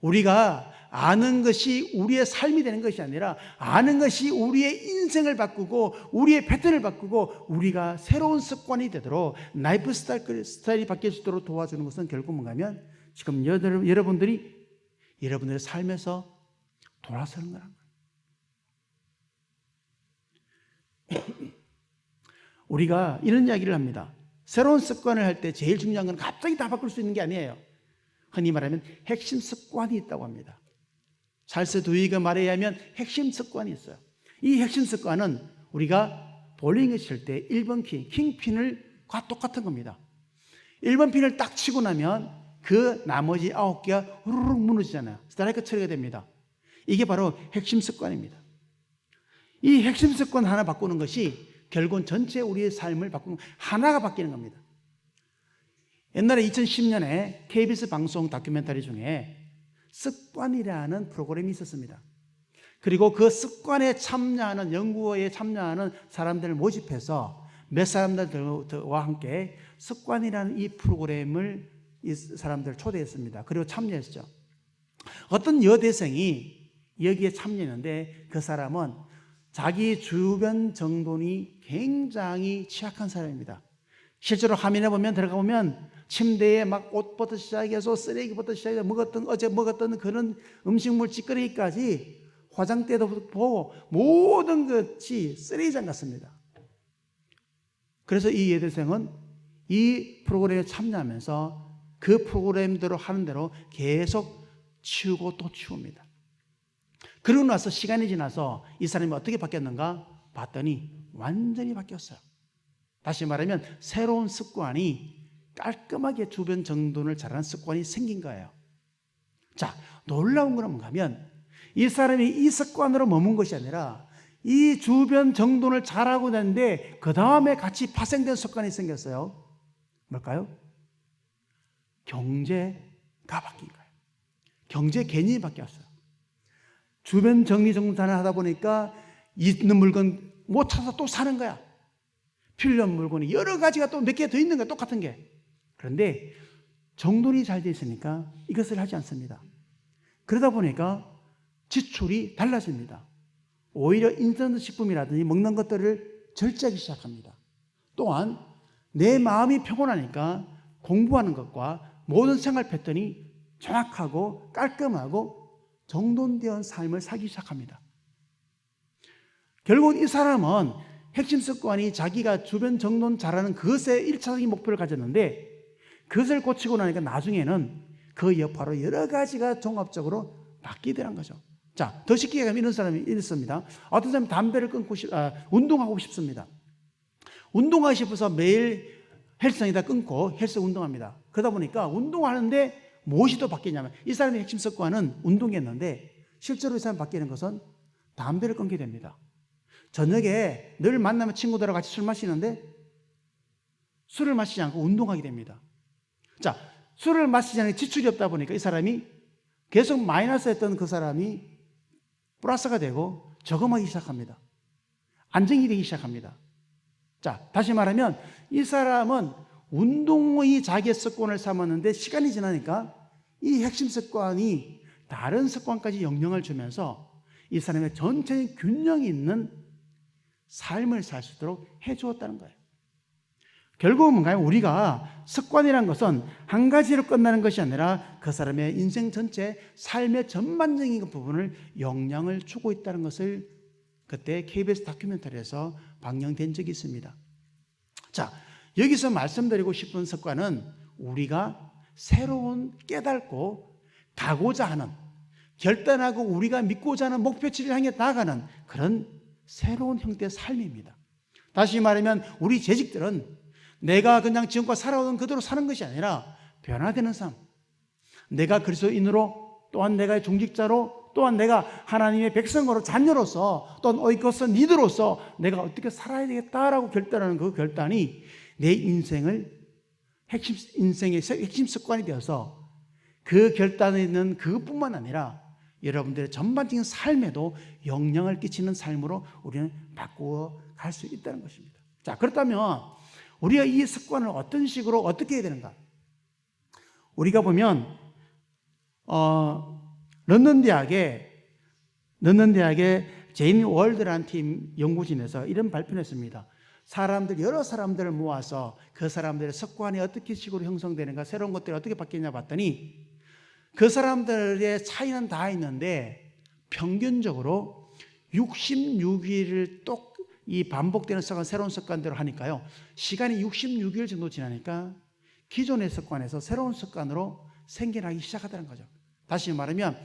우리가 아는 것이 우리의 삶이 되는 것이 아니라 아는 것이 우리의 인생을 바꾸고 우리의 패턴을 바꾸고 우리가 새로운 습관이 되도록 라이프 스타일이 바뀔 수 있도록 도와주는 것은 결국 뭔가 하면 지금 여러분들이 여러분들의 삶에서 돌아서는 거란 거예요. 우리가 이런 이야기를 합니다. 새로운 습관을 할 때 제일 중요한 건 갑자기 다 바꿀 수 있는 게 아니에요. 흔히 말하면 핵심 습관이 있다고 합니다. 찰스 두이가 말에 의하면 핵심 습관이 있어요. 이 핵심 습관은 우리가 볼링을 칠 때 1번 킹핀과 똑같은 겁니다. 1번 핀을 딱 치고 나면 그 나머지 9개가 후루룩 무너지잖아요. 스트라이크 처리가 됩니다. 이게 바로 핵심 습관입니다. 이 핵심 습관 하나 바꾸는 것이 결국은 전체 우리의 삶을 바꾸는 하나가 바뀌는 겁니다. 옛날에 2010년에 KBS 방송 다큐멘터리 중에 습관이라는 프로그램이 있었습니다. 그리고 그 습관에 참여하는, 연구에 참여하는 사람들을 모집해서 몇 사람들과 함께 습관이라는 이 프로그램을 이 사람들을 초대했습니다. 그리고 참여했죠. 어떤 여대생이 여기에 참여했는데 그 사람은 자기 주변 정돈이 굉장히 취약한 사람입니다. 실제로 화면에 보면 들어가 보면 침대에 막 옷부터 시작해서 쓰레기부터 시작해서 어제 먹었던 그런 음식물 찌꺼기까지 화장대도 보고 모든 것이 쓰레기장 같습니다. 그래서 이 여대생은 이 프로그램에 참여하면서 그 프로그램대로 하는 대로 계속 치우고 또 치웁니다. 그러고 나서 시간이 지나서 이 사람이 어떻게 바뀌었는가 봤더니 완전히 바뀌었어요. 다시 말하면 새로운 습관이 깔끔하게 주변 정돈을 잘하는 습관이 생긴 거예요. 자, 놀라운 건 뭔가 하면 이 사람이 이 습관으로 머문 것이 아니라 이 주변 정돈을 잘하고 났는데 그 다음에 같이 파생된 습관이 생겼어요. 뭘까요? 경제가 바뀐 거예요. 경제 개념이 바뀌었어요. 주변 정리정돈을 하다 보니까 있는 물건 못 찾아서 또 사는 거야. 필요한 물건이 여러 가지가 또 몇 개 더 있는 거야. 똑같은 게. 그런데 정돈이 잘 되어 있으니까 이것을 하지 않습니다. 그러다 보니까 지출이 달라집니다. 오히려 인스턴트 식품이라든지 먹는 것들을 절제하기 시작합니다. 또한 내 마음이 평온하니까 공부하는 것과 모든 생활 패턴이 정확하고 깔끔하고 정돈된 삶을 살기 시작합니다. 결국 이 사람은 핵심 습관이 자기가 주변 정돈 잘하는 그것에 1차적인 목표를 가졌는데 그것을 고치고 나니까 나중에는 그 여파로 여러 가지가 종합적으로 바뀌더란 거죠. 자, 더 쉽게 얘기하면 이런 사람이 있습니다. 어떤 사람이 담배를 끊고 운동하고 싶습니다. 운동하고 싶어서 매일 헬스장에다 끊고 헬스 운동합니다. 그러다 보니까 운동하는데 무엇이 더 바뀌냐면 이 사람의 핵심 습관은 운동이었는데 실제로 이 사람이 바뀌는 것은 담배를 끊게 됩니다. 저녁에 늘 만나면 친구들하고 같이 술 마시는데 술을 마시지 않고 운동하게 됩니다. 자, 술을 마시지 않으면 지출이 없다 보니까 이 사람이 계속 마이너스했던 그 사람이 플러스가 되고 저금하기 시작합니다. 안정이 되기 시작합니다. 자, 다시 말하면 이 사람은 운동의 자기의 습관을 삼았는데 시간이 지나니까 이 핵심 습관이 다른 습관까지 영향을 주면서 이 사람의 전체적인 균형이 있는 삶을 살 수 있도록 해주었다는 거예요. 결국은 뭔가요? 우리가 습관이란 것은 한 가지로 끝나는 것이 아니라 그 사람의 인생 전체 삶의 전반적인 부분을 영향을 주고 있다는 것을 그때 KBS 다큐멘터리에서 방영된 적이 있습니다. 자, 여기서 말씀드리고 싶은 습관은 우리가 새로운 깨닫고 가고자 하는, 결단하고 우리가 믿고자 하는 목표치를 향해 나아가는 그런 새로운 형태의 삶입니다. 다시 말하면 우리 재직들은 내가 그냥 지금껏 살아오던 그대로 사는 것이 아니라 변화되는 삶, 내가 그리스도인으로, 또한 내가 중직자로, 또한 내가 하나님의 백성으로, 자녀로서, 또한 오이코스 리더로서 내가 어떻게 살아야 되겠다라고 결단하는 그 결단이 내 인생의 핵심 습관이 되어서 그 결단에 있는 그것뿐만 아니라 여러분들의 전반적인 삶에도 영향을 끼치는 삶으로 우리는 바꾸어 갈 수 있다는 것입니다. 자, 그렇다면 우리가 이 습관을 어떤 식으로 어떻게 해야 되는가? 우리가 보면 런던 대학의 제인 월드라는 팀 연구진에서 이런 발표를 했습니다. 여러 사람들을 모아서 그 사람들의 습관이 어떻게 식으로 형성되는가, 새로운 것들이 어떻게 바뀌냐 봤더니 그 사람들의 차이는 다 있는데 평균적으로 66일을 또 이 반복되는 습관, 새로운 습관대로 하니까요, 시간이 66일 정도 지나니까 기존의 습관에서 새로운 습관으로 생겨나기 시작하다는 거죠. 다시 말하면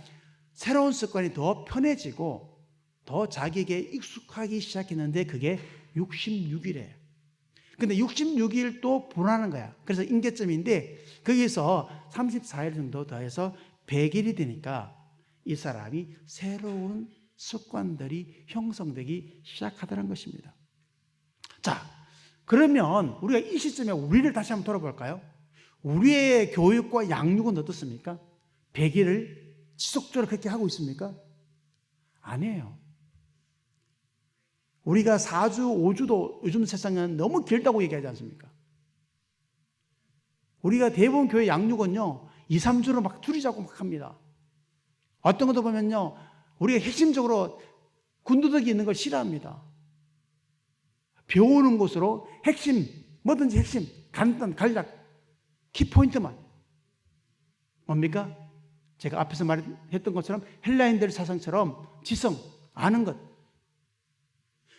새로운 습관이 더 편해지고 더 자기에게 익숙하기 시작했는데 그게 66일이에요. 근데 66일도 불안한 거야. 그래서 임계점인데 거기서 34일 정도 더해서 100일이 되니까 이 사람이 새로운 습관들이 형성되기 시작하다는 것입니다. 자, 그러면 우리가 이 시점에 우리를 다시 한번 돌아볼까요? 우리의 교육과 양육은 어떻습니까? 100일을 지속적으로 그렇게 하고 있습니까? 아니에요. 우리가 4주, 5주도 요즘 세상은 너무 길다고 얘기하지 않습니까? 우리가 대부분 교회 양육은요, 2, 3주로 막 줄이자고 막 합니다. 어떤 것도 보면요, 우리가 핵심적으로 군더더기 있는 걸 싫어합니다. 배우는 곳으로 핵심, 뭐든지 핵심, 간단, 간략, 키포인트만. 뭡니까? 제가 앞에서 말했던 것처럼 헬라인들 사상처럼 지성, 아는 것.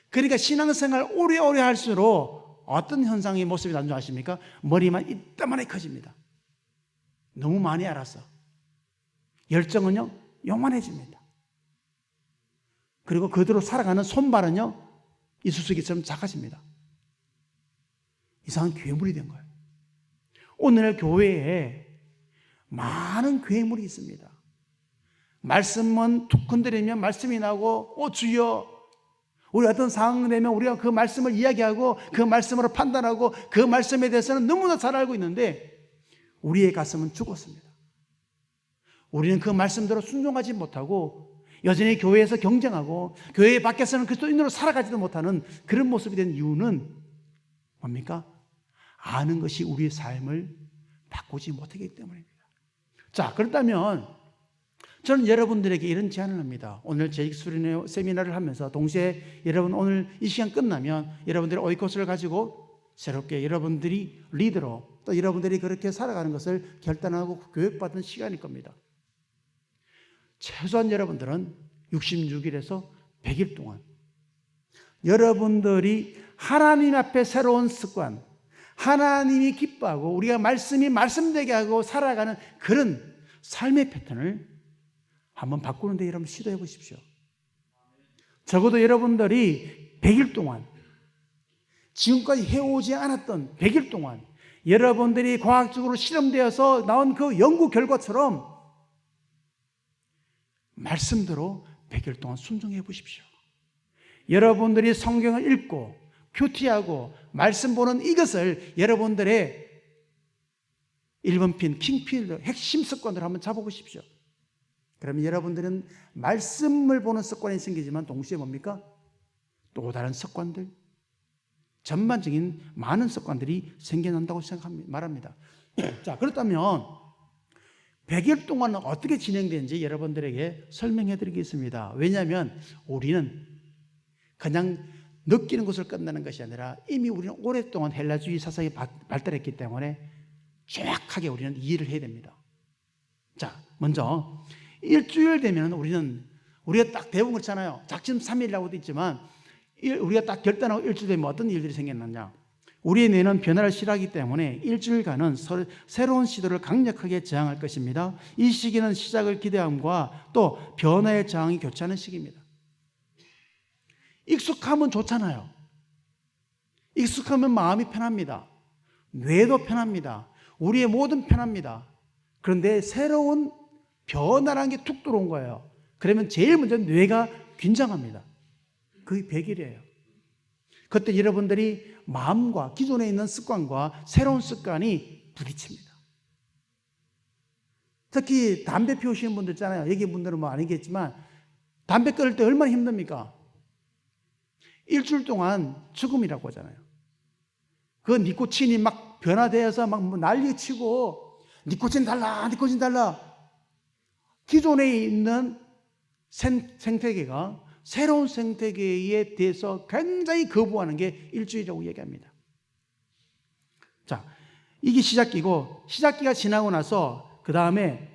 그러니까 신앙생활 오래오래 할수록 어떤 현상의 모습이 나는 줄 아십니까? 머리만 이따만하게 커집니다. 너무 많이 알아서. 열정은요, 요만해집니다. 그리고 그대로 살아가는 손발은요, 이쑤시개처럼 작아집니다. 이상한 괴물이 된 거예요. 오늘 교회에 많은 괴물이 있습니다. 말씀은 툭 건드리면 말씀이 나고, 주여, 우리 어떤 상황이 되면 우리가 그 말씀을 이야기하고 그 말씀으로 판단하고 그 말씀에 대해서는 너무나 잘 알고 있는데 우리의 가슴은 죽었습니다. 우리는 그 말씀대로 순종하지 못하고 여전히 교회에서 경쟁하고 교회 밖에서는 그리스도인으로 살아가지도 못하는 그런 모습이 된 이유는 뭡니까? 아는 것이 우리의 삶을 바꾸지 못하기 때문입니다. 자, 그렇다면 저는 여러분들에게 이런 제안을 합니다. 오늘 제익수련회 세미나를 하면서 동시에 여러분 오늘 이 시간 끝나면 여러분들의 오이코스를 가지고 새롭게 여러분들이 리더로 또 여러분들이 그렇게 살아가는 것을 결단하고 교육받은 시간일 겁니다. 최소한 여러분들은 66일에서 100일 동안 여러분들이 하나님 앞에 새로운 습관, 하나님이 기뻐하고 우리가 말씀이 말씀되게 하고 살아가는 그런 삶의 패턴을 한번 바꾸는 데 여러분 시도해 보십시오. 적어도 여러분들이 100일 동안 지금까지 해오지 않았던 100일 동안 여러분들이 과학적으로 실험되어서 나온 그 연구 결과처럼 말씀대로 100일 동안 순종해 보십시오. 여러분들이 성경을 읽고 큐티하고 말씀 보는 이것을 여러분들의 1번 핀, 킹핀, 핵심 습관으로 한번 잡아보십시오. 그러면 여러분들은 말씀을 보는 습관이 생기지만 동시에 뭡니까? 또 다른 습관들, 전반적인 많은 습관들이 생겨난다고 말합니다. 자, 그렇다면 100일 동안 어떻게 진행되는지 여러분들에게 설명해 드리겠습니다. 왜냐하면 우리는 그냥 느끼는 것을 끝나는 것이 아니라 이미 우리는 오랫동안 헬라주의 사상이 발달했기 때문에 정확하게 우리는 이해를 해야 됩니다. 자, 먼저 일주일 되면 우리가 딱 대부분 그렇잖아요. 작심 3일이라고도 있지만 우리가 딱 결단하고 일주일 되면 어떤 일들이 생겼느냐. 우리의 뇌는 변화를 싫어하기 때문에 일주일간은 새로운 시도를 강력하게 저항할 것입니다. 이 시기는 시작을 기대함과 또 변화의 저항이 교차하는 시기입니다. 익숙하면 좋잖아요. 익숙하면 마음이 편합니다. 뇌도 편합니다. 우리의 모든 편합니다. 그런데 새로운 변화라는 게 툭 들어온 거예요. 그러면 제일 먼저 뇌가 긴장합니다. 그게 100일이에요. 그때 여러분들이 마음과 기존에 있는 습관과 새로운 습관이 부딪힙니다. 특히 담배 피우시는 분들 있잖아요. 여기 분들은 뭐 아니겠지만 담배 끊을 때 얼마나 힘듭니까? 일주일 동안 죽음이라고 하잖아요. 그 니코틴이 막 변화되어서 막 난리치고 니코틴 달라, 니코틴 달라. 기존에 있는 생태계가 새로운 생태계에 대해서 굉장히 거부하는 게 일주일이라고 얘기합니다. 자, 이게 시작기고 시작기가 지나고 나서 그 다음에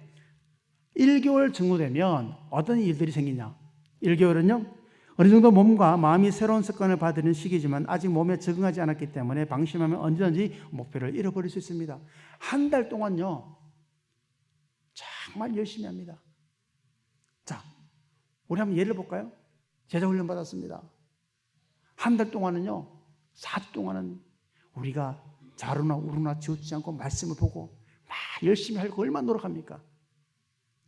1개월 정도 되면 어떤 일들이 생기냐? 1개월은요, 어느 정도 몸과 마음이 새로운 습관을 받는 시기지만 아직 몸에 적응하지 않았기 때문에 방심하면 언제든지 목표를 잃어버릴 수 있습니다. 한 달 동안요, 정말 열심히 합니다. 자, 우리 한번 예를 볼까요? 제자 훈련 받았습니다. 한 달 동안은요, 4주 동안은 우리가 자루나 우루나 지우지 않고 말씀을 보고 막 열심히 하려고 얼마나 노력합니까?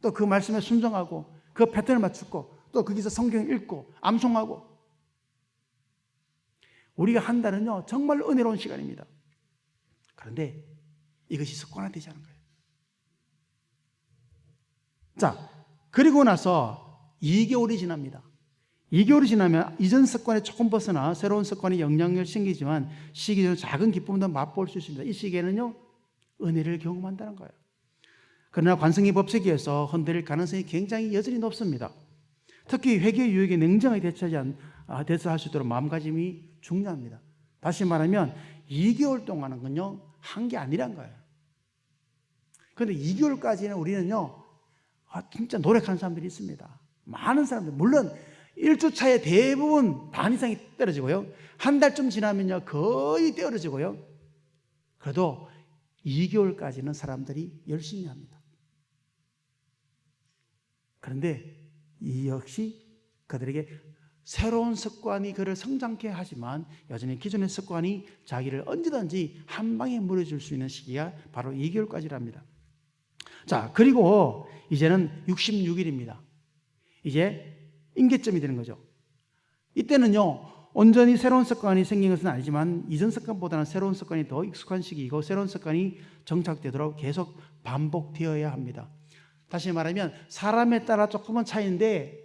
또 그 말씀에 순종하고 그 패턴을 맞추고 또 거기서 성경 읽고 암송하고, 우리가 한 달은요 정말 은혜로운 시간입니다. 그런데 이것이 습관화되지 않은 거예요. 자, 그리고 나서 2개월이 지납니다. 2개월이 지나면 이전 습관에 조금 벗어나 새로운 습관이 영향력을 생기지만 시기적으로 작은 기쁨도 맛볼 수 있습니다. 이 시기에는요 은혜를 경험한다는 거예요. 그러나 관성의 법칙에 의해서 흔들릴 가능성이 굉장히 여전히 높습니다. 특히 회개 유익에 냉정하게 대처할 수 있도록 마음가짐이 중요합니다. 다시 말하면 2개월 동안은요 한 게 아니란 거예요. 그런데 2개월까지는 우리는요 진짜 노력하는 사람들이 있습니다. 많은 사람들, 물론 1주차에 대부분 반 이상이 떨어지고요, 한 달쯤 지나면요 거의 떨어지고요, 그래도 2개월까지는 사람들이 열심히 합니다. 그런데 이 역시 그들에게 새로운 습관이 그를 성장케 하지만 여전히 기존의 습관이 자기를 언제든지 한 방에 무너질 수 있는 시기가 바로 2개월까지랍니다. 자, 그리고 이제는 66일입니다. 이제 임계점이 되는 거죠. 이때는요 온전히 새로운 습관이 생긴 것은 아니지만 이전 습관보다는 새로운 습관이 더 익숙한 시기이고 새로운 습관이 정착되도록 계속 반복되어야 합니다. 다시 말하면 사람에 따라 조금은 차이인데,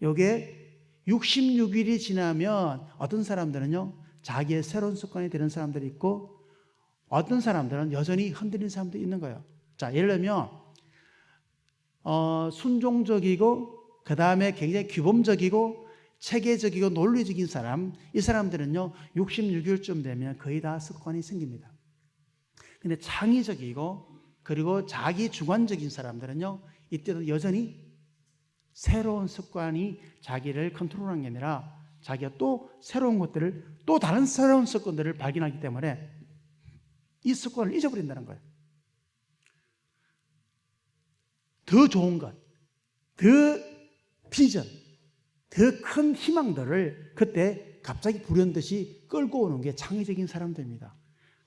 이게 66일이 지나면 어떤 사람들은요 자기의 새로운 습관이 되는 사람들이 있고 어떤 사람들은 여전히 흔들리는 사람도 있는 거예요. 자, 예를 들면 순종적이고 그 다음에 굉장히 규범적이고 체계적이고 논리적인 사람, 이 사람들은요 66일쯤 되면 거의 다 습관이 생깁니다. 근데 창의적이고 그리고 자기 주관적인 사람들은요 이때도 여전히 새로운 습관이 자기를 컨트롤하는 게 아니라 자기가 또 새로운 것들을, 또 다른 새로운 습관들을 발견하기 때문에 이 습관을 잊어버린다는 거예요. 더 좋은 것, 더 비전, 더 큰 희망들을 그때 갑자기 불현듯이 끌고 오는 게 창의적인 사람들입니다.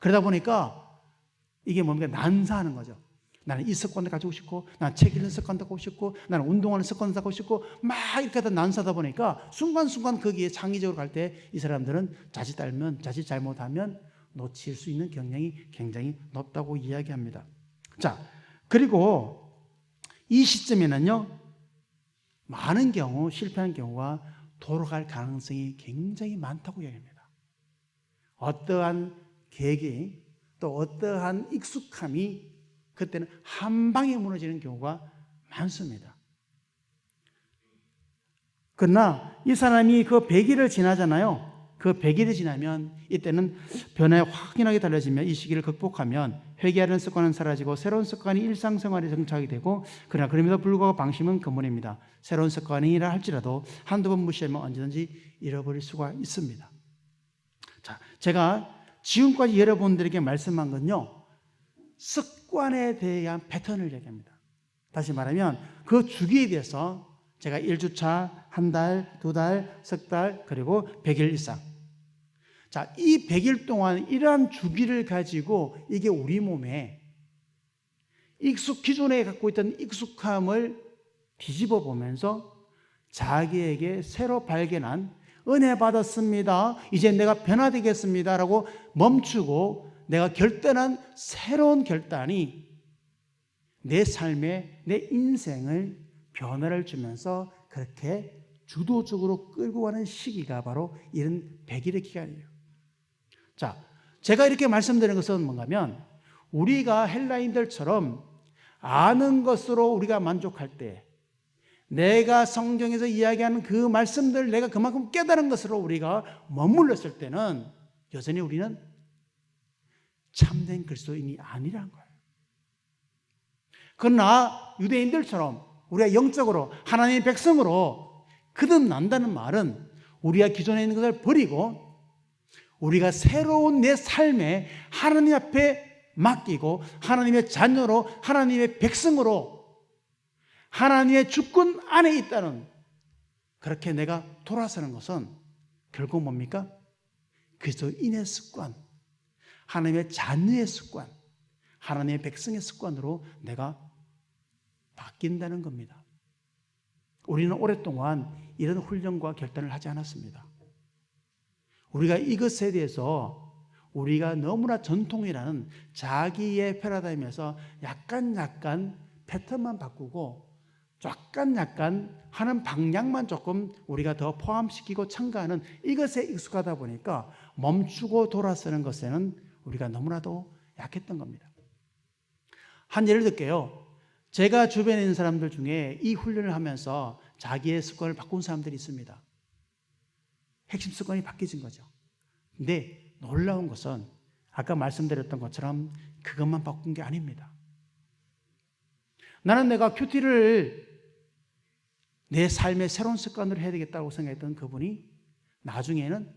그러다 보니까 이게 뭡니까? 난사하는 거죠. 나는 이 습관도 가지고 싶고, 나는 책 읽는 습관도 갖고 싶고, 나는 운동하는 습관도 갖고 싶고, 막 이렇게 하다 난사하다 보니까 순간순간 거기에 창의적으로 갈 때 이 사람들은 자칫 잘못하면 놓칠 수 있는 경향이 굉장히 높다고 이야기합니다. 자, 그리고 이 시점에는요 많은 경우 실패하는 경우가 돌아갈 가능성이 굉장히 많다고 이야기합니다. 어떠한 계획이 또 어떠한 익숙함이 그때는 한 방에 무너지는 경우가 많습니다. 그러나 이 사람이 그 100일을 지나잖아요. 그 100일이 지나면 이때는 변화에 확연하게 달라지며 이 시기를 극복하면 회개하는 습관은 사라지고 새로운 습관이 일상생활에 정착이 되고, 그러나 그럼에도 불구하고 방심은 근본입니다. 새로운 습관이라 할지라도 한두 번 무시하면 언제든지 잃어버릴 수가 있습니다. 자, 제가 지금까지 여러분들에게 말씀한 건요 습관에 대한 패턴을 얘기합니다. 다시 말하면 그 주기에 대해서 제가 1주차, 한 달, 두 달, 석 달, 그리고 100일 이상. 자, 이 100일 동안 이러한 주기를 가지고 이게 우리 몸에 기존에 갖고 있던 익숙함을 뒤집어 보면서 자기에게 새로 발견한 은혜 받았습니다, 이제 내가 변화되겠습니다 라고 멈추고 내가 결단한 새로운 결단이 내 삶에, 내 인생을 변화를 주면서 그렇게 주도적으로 끌고 가는 시기가 바로 이런 100일의 기간이에요. 자, 제가 이렇게 말씀드리는 것은 뭔가 하면 우리가 헬라인들처럼 아는 것으로 우리가 만족할 때, 내가 성경에서 이야기하는 그 말씀들 내가 그만큼 깨달은 것으로 우리가 머물렀을 때는 여전히 우리는 참된 그리스도인이 아니라는 거예요. 그러나 유대인들처럼 우리가 영적으로 하나님의 백성으로 거듭난다는 말은 우리가 기존에 있는 것을 버리고 우리가 새로운 내 삶에 하나님 앞에 맡기고 하나님의 자녀로 하나님의 백성으로 하나님의 주권 안에 있다는, 그렇게 내가 돌아서는 것은 결국 뭡니까? 그리스도인의 습관, 하나님의 자녀의 습관, 하나님의 백성의 습관으로 내가 바뀐다는 겁니다. 우리는 오랫동안 이런 훈련과 결단을 하지 않았습니다. 우리가 이것에 대해서 우리가 너무나 전통이라는 자기의 패러다임에서 약간 패턴만 바꾸고 약간 하는 방향만 조금 우리가 더 포함시키고 첨가하는 이것에 익숙하다 보니까 멈추고 돌아서는 것에는 우리가 너무나도 약했던 겁니다. 한 예를 들게요. 제가 주변에 있는 사람들 중에 이 훈련을 하면서 자기의 습관을 바꾼 사람들이 있습니다. 핵심 습관이 바뀌어진 거죠. 근데 놀라운 것은 아까 말씀드렸던 것처럼 그것만 바꾼 게 아닙니다. 나는 내가 큐티를 내 삶의 새로운 습관으로 해야 되겠다고 생각했던 그분이 나중에는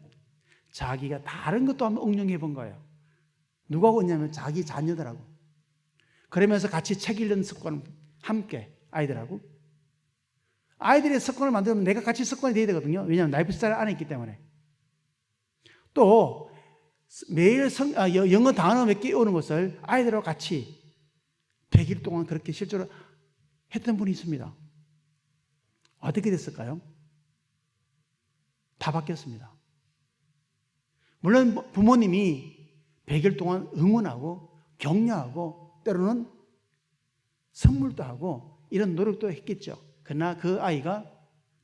자기가 다른 것도 한번 응용해 본 거예요. 누가 그러냐면 자기 자녀들하고. 그러면서 같이 책 읽는 습관 함께 아이들하고. 아이들의 습관을 만들면 내가 같이 습관이 돼야 되거든요. 왜냐하면 라이프 스타일 안에 있기 때문에. 또 매일 영어 단어 몇 개 외우는 것을 아이들하고 같이 100일 동안 그렇게 실제로 했던 분이 있습니다. 어떻게 됐을까요? 다 바뀌었습니다. 물론 부모님이 100일 동안 응원하고 격려하고 때로는 선물도 하고 이런 노력도 했겠죠. 그러나 그 아이가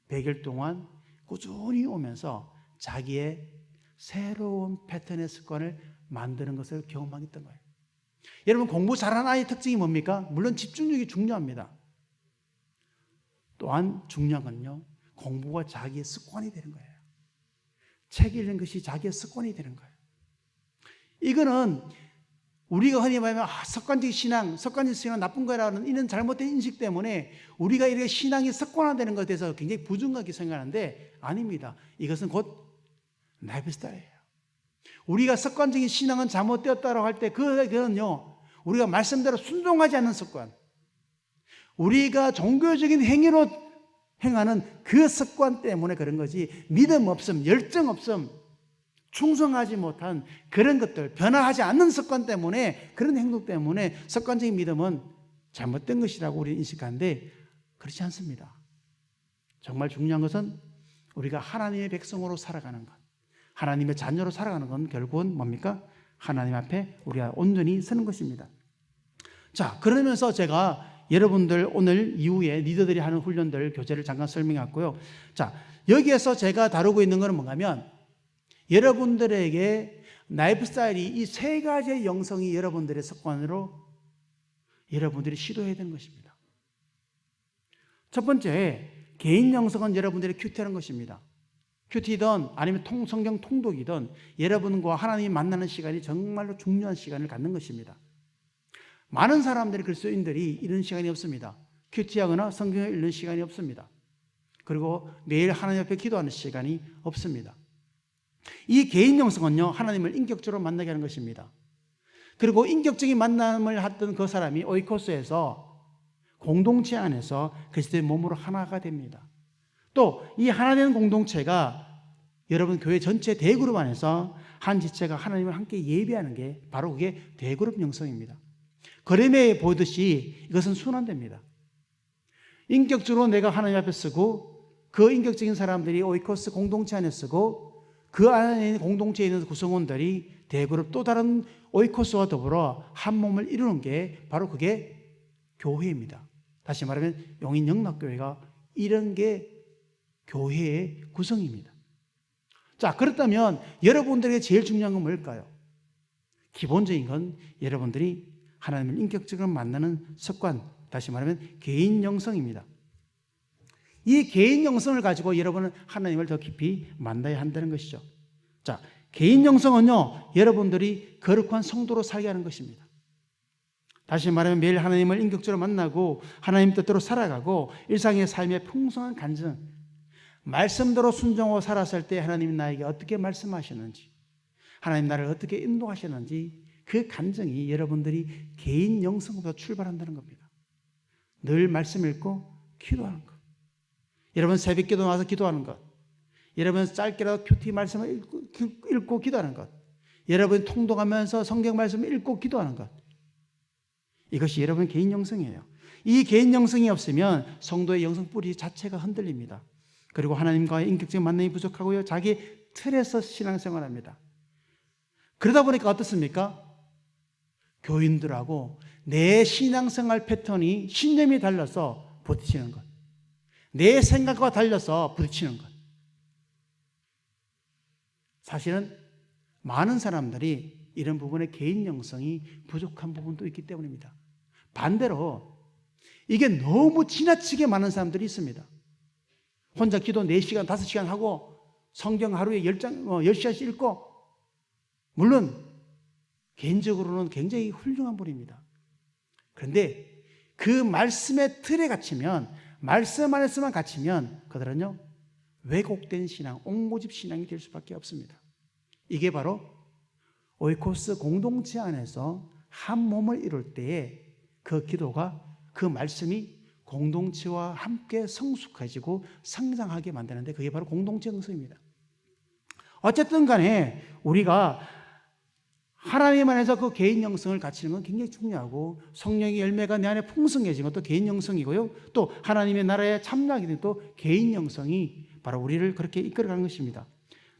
100일 동안 꾸준히 오면서 자기의 새로운 패턴의 습관을 만드는 것을 경험하겠던 거예요. 여러분, 공부 잘하는 아이의 특징이 뭡니까? 물론 집중력이 중요합니다. 또한 중요한 건요, 공부가 자기의 습관이 되는 거예요. 책 읽는 것이 자기의 습관이 되는 거예요. 이거는 우리가 흔히 말하면 습관적 신앙 나쁜 거라는 이런 잘못된 인식 때문에 우리가 이렇게 신앙이 습관화되는 것에 대해서 굉장히 부정하게 생각하는데 아닙니다. 이것은 곧 라이프 스타일이에요. 우리가 습관적인 신앙은 잘못되었다고 할 때 그거는요, 우리가 말씀대로 순종하지 않는 습관, 우리가 종교적인 행위로 행하는 그 습관 때문에 그런 거지, 믿음 없음, 열정 없음, 충성하지 못한 그런 것들, 변화하지 않는 습관 때문에, 그런 행동 때문에 습관적인 믿음은 잘못된 것이라고 우리는 인식하는데 그렇지 않습니다. 정말 중요한 것은 우리가 하나님의 백성으로 살아가는 것, 하나님의 자녀로 살아가는 건 결국은 뭡니까? 하나님 앞에 우리가 온전히 서는 것입니다. 자, 그러면서 제가 여러분들 오늘 이후에 리더들이 하는 훈련들 교재를 잠깐 설명했고요. 자, 여기에서 제가 다루고 있는 것은 뭔가면 여러분들에게 라이프 스타일이 이 세 가지의 영성이 여러분들의 습관으로 여러분들이 시도해야 되는 것입니다. 첫 번째, 개인 영성은 여러분들이 큐티하는 것입니다. 큐티든 아니면 성경 통독이든 여러분과 하나님이 만나는 시간이 정말로 중요한 시간을 갖는 것입니다. 많은 사람들이 그리스도인들이 이런 시간이 없습니다. 큐티하거나 성경을 읽는 시간이 없습니다. 그리고 매일 하나님 앞에 기도하는 시간이 없습니다. 이 개인 영성은요, 하나님을 인격적으로 만나게 하는 것입니다. 그리고 인격적인 만남을 했던 그 사람이 오이코스에서 공동체 안에서 그리스도의 몸으로 하나가 됩니다. 또 이 하나 되는 공동체가 여러분 교회 전체 대그룹 안에서 한 지체가 하나님을 함께 예배하는 게 바로 그게 대그룹 영성입니다. 그림에 보듯이 이것은 순환됩니다. 인격적으로 내가 하나님 앞에 쓰고 그 인격적인 사람들이 오이코스 공동체 안에 쓰고 그 안에 있는 공동체에 있는 구성원들이 대그룹 또 다른 오이코스와 더불어 한 몸을 이루는 게 바로 그게 교회입니다. 다시 말하면 용인영락교회가 이런 게 교회의 구성입니다. 자, 그렇다면 여러분들에게 제일 중요한 건 뭘까요? 기본적인 건 여러분들이 하나님을 인격적으로 만나는 습관, 다시 말하면 개인 영성입니다. 이 개인 영성을 가지고 여러분은 하나님을 더 깊이 만나야 한다는 것이죠. 자, 개인 영성은요, 여러분들이 거룩한 성도로 살게 하는 것입니다. 다시 말하면 매일 하나님을 인격적으로 만나고 하나님 뜻대로 살아가고 일상의 삶의 풍성한 간증, 말씀대로 순종하고 살았을 때 하나님이 나에게 어떻게 말씀하시는지, 하나님 나를 어떻게 인도하시는지 그 간증이 여러분들이 개인 영성부터 출발한다는 겁니다. 늘 말씀 읽고 기도하는 것, 여러분 새벽 기도 나와서 기도하는 것, 여러분 짧게라도 큐티 말씀을 읽고 기도하는 것, 여러분 통독하면서 성경 말씀을 읽고 기도하는 것, 이것이 여러분의 개인 영성이에요. 이 개인 영성이 없으면 성도의 영성 뿌리 자체가 흔들립니다. 그리고 하나님과의 인격적인 만남이 부족하고요, 자기 틀에서 신앙생활합니다. 그러다 보니까 어떻습니까? 교인들하고 내 신앙생활 패턴이 신념이 달라서 부딪히는 것, 내 생각과 달려서 부딪히는 것. 사실은 많은 사람들이 이런 부분에 개인 영성이 부족한 부분도 있기 때문입니다. 반대로 이게 너무 지나치게 많은 사람들이 있습니다. 혼자 기도 4시간, 5시간 하고 성경 하루에 10시간씩 읽고, 물론 개인적으로는 굉장히 훌륭한 분입니다. 그런데 그 말씀의 틀에 갇히면, 말씀 안에서만 갇히면 그들은요 왜곡된 신앙, 옹고집 신앙이 될 수밖에 없습니다. 이게 바로 오이코스 공동체 안에서 한 몸을 이룰 때에 그 기도가, 그 말씀이 공동체와 함께 성숙해지고 성장하게 만드는데, 그게 바로 공동체 영성입니다. 어쨌든 간에 우리가 하나님 안에서 그 개인 영성을 갖추는 건 굉장히 중요하고, 성령의 열매가 내 안에 풍성해지는 것도 개인 영성이고요, 또 하나님의 나라에 참여하게 되는 또 개인 영성이 바로 우리를 그렇게 이끌어가는 것입니다.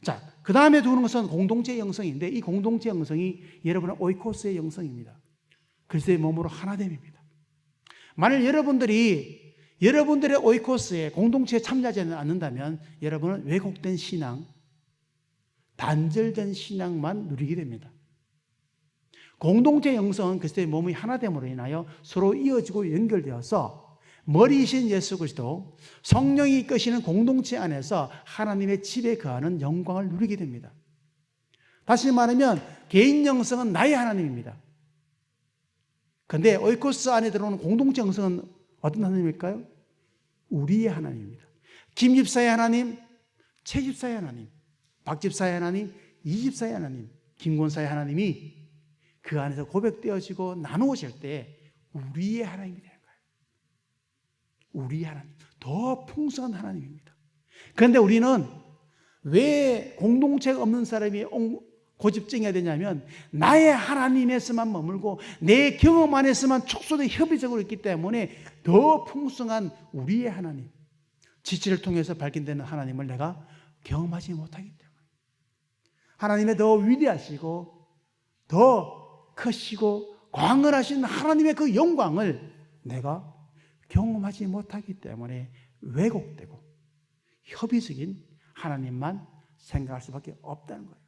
자, 그 다음에 두는 것은 공동체 영성인데, 이 공동체 영성이 여러분의 오이코스의 영성입니다. 그리스도의 몸으로 하나됨입니다. 만일 여러분들의 오이코스에, 공동체에 참여하지 않는다면 여러분은 왜곡된 신앙, 단절된 신앙만 누리게 됩니다. 공동체 영성은 그리스도의 몸의 하나됨으로 인하여 서로 이어지고 연결되어서 머리이신 예수 그리스도, 성령이 이끄시는 공동체 안에서 하나님의 집에 거하는 영광을 누리게 됩니다. 다시 말하면 개인 영성은 나의 하나님입니다. 그런데 오이코스 안에 들어오는 공동체 영성은 어떤 하나님일까요? 우리의 하나님입니다. 김 집사의 하나님, 최 집사의 하나님, 박 집사의 하나님, 이 집사의 하나님, 김 권사의 하나님이 그 안에서 고백되어지고 나누어질 때 우리의 하나님이 되는 거예요. 우리의 하나님, 더 풍성한 하나님입니다. 그런데 우리는 왜 공동체가 없는 사람이 고집증해야 되냐면, 나의 하나님에서만 머물고 내 경험 안에서만 축소된 협의적으로 있기 때문에 더 풍성한 우리의 하나님, 지체를 통해서 발견되는 하나님을 내가 경험하지 못하기 때문에, 하나님의 더 위대하시고 더 크시고 광활하신 하나님의 그 영광을 내가 경험하지 못하기 때문에 왜곡되고 협의적인 하나님만 생각할 수밖에 없다는 거예요.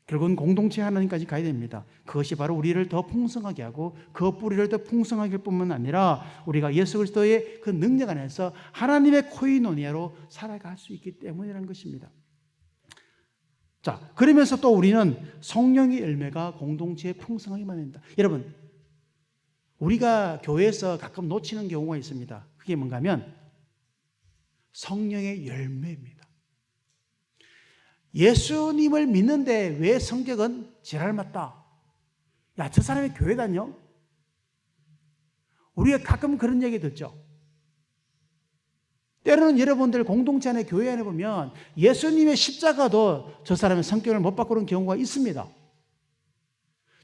결국은 공동체 하나님까지 가야 됩니다. 그것이 바로 우리를 더 풍성하게 하고 그 뿌리를 더 풍성하게 할 뿐만 아니라 우리가 예수 그리스도의 그 능력 안에서 하나님의 코이노니아로 살아갈 수 있기 때문이라는 것입니다. 자, 그러면서 또 우리는 성령의 열매가 공동체에 풍성하게 만듭니다. 여러분, 우리가 교회에서 가끔 놓치는 경우가 있습니다. 그게 뭔가 하면 성령의 열매입니다. 예수님을 믿는데 왜 성격은 지랄 맞다? 야, 저 사람이 교회 다녀? 우리가 가끔 그런 얘기 듣죠. 때로는 여러분들 공동체 안에, 교회 안에 보면 예수님의 십자가도 저 사람의 성격을 못 바꾸는 경우가 있습니다.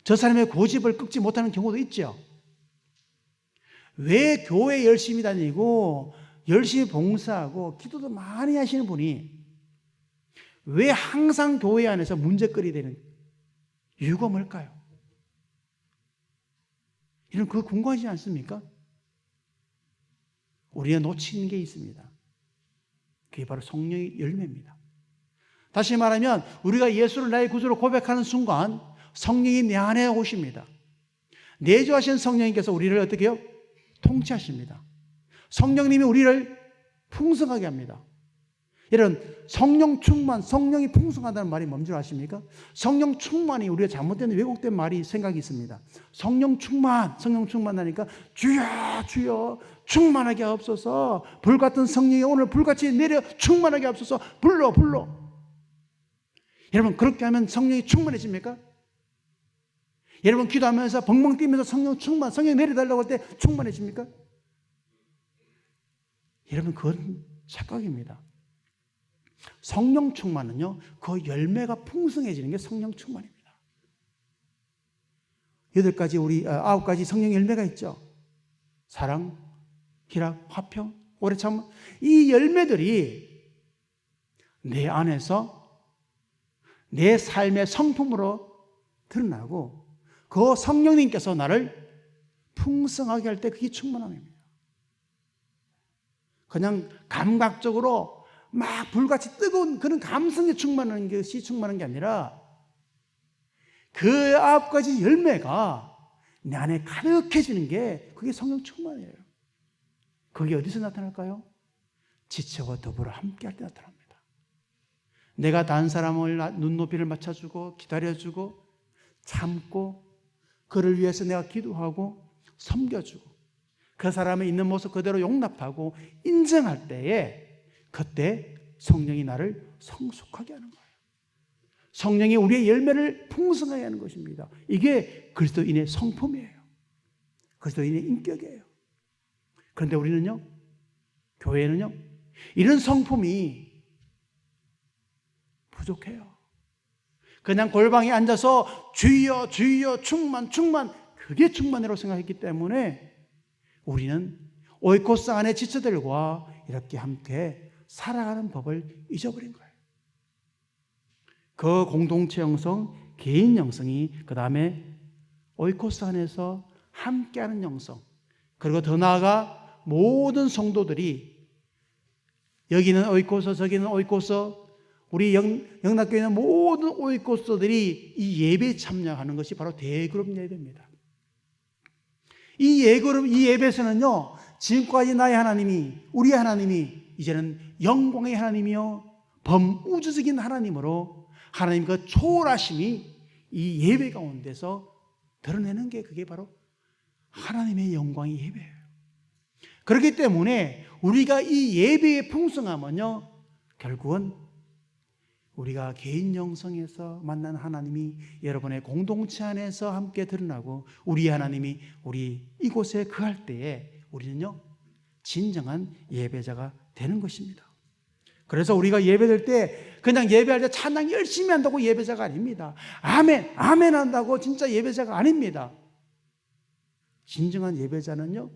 저 사람의 고집을 꺾지 못하는 경우도 있죠. 왜 교회 열심히 다니고 열심히 봉사하고 기도도 많이 하시는 분이 왜 항상 교회 안에서 문제거리 되는 이유가 뭘까요? 이런 그 궁금하지 않습니까? 우리가 놓치는 게 있습니다. 그게 바로 성령의 열매입니다. 다시 말하면 우리가 예수를 나의 구주로 고백하는 순간 성령이 내 안에 오십니다. 내주하신 성령님께서 우리를 어떻게 해요? 통치하십니다. 성령님이 우리를 풍성하게 합니다. 이런 성령 충만, 성령이 풍성하다는 말이 뭔 줄 아십니까? 성령 충만이 우리가 잘못된 왜곡된 말이 생각이 있습니다. 성령 충만하니까 주여 주여 충만하게 하옵소서, 불같은 성령이 오늘 불같이 내려 충만하게 하옵소서, 불러. 여러분, 그렇게 하면 성령이 충만해집니까? 여러분, 기도하면서 벙벙 뛰면서 성령 내려달라고 할 때 충만해집니까? 여러분, 그건 착각입니다. 성령 충만은요, 그 열매가 풍성해지는 게 성령 충만입니다. 9가지 성령 열매가 있죠. 사랑, 희락, 화평, 오래 참음. 이 열매들이 내 안에서 내 삶의 성품으로 드러나고, 그 성령님께서 나를 풍성하게 할 때 그게 충만함입니다. 그냥 감각적으로 막 불같이 뜨거운 그런 감성에 충만한 것이 충만한 게 아니라, 그 9가지 열매가 내 안에 가득해지는 게 그게 성령 충만이에요. 그게 어디서 나타날까요? 지체와 더불어 함께할 때 나타납니다. 내가 다른 사람을 눈높이를 맞춰주고 기다려주고 참고, 그를 위해서 내가 기도하고 섬겨주고, 그 사람의 있는 모습 그대로 용납하고 인정할 때에, 그때 성령이 나를 성숙하게 하는 거예요. 성령이 우리의 열매를 풍성하게 하는 것입니다. 이게 그리스도인의 성품이에요. 그리스도인의 인격이에요. 그런데 우리는요, 교회는요, 이런 성품이 부족해요. 그냥 골방에 앉아서 주여 주여 충만 그게 충만이라고 생각했기 때문에 우리는 오이코스 안의 지체들과 이렇게 함께 살아가는 법을 잊어버린 거예요. 그 공동체 영성, 개인 영성이, 그 다음에 오이코스 안에서 함께하는 영성, 그리고 더 나아가 모든 성도들이, 여기는 오이코스, 저기는 오이코스, 우리 영락교회는 모든 오이코스들이 이 예배에 참여하는 것이 바로 대그룹 예배입니다. 이 예배에서는요, 지금까지 나의 하나님이, 우리 하나님이 이제는 영광의 하나님이요 범우주적인 하나님으로, 하나님 그 초월하심이 이 예배 가운데서 드러내는 게, 그게 바로 하나님의 영광의 예배예요. 그렇기 때문에 우리가 이 예배의 풍성함은요, 결국은 우리가 개인 영성에서 만난 하나님이 여러분의 공동체 안에서 함께 드러나고, 우리 하나님이 우리 이곳에 거할 때에 우리는요, 진정한 예배자가 되는 것입니다. 그래서 우리가 예배될 때 그냥 예배할 때 찬양 열심히 한다고 예배자가 아닙니다. 아멘 한다고 진짜 예배자가 아닙니다. 진정한 예배자는요,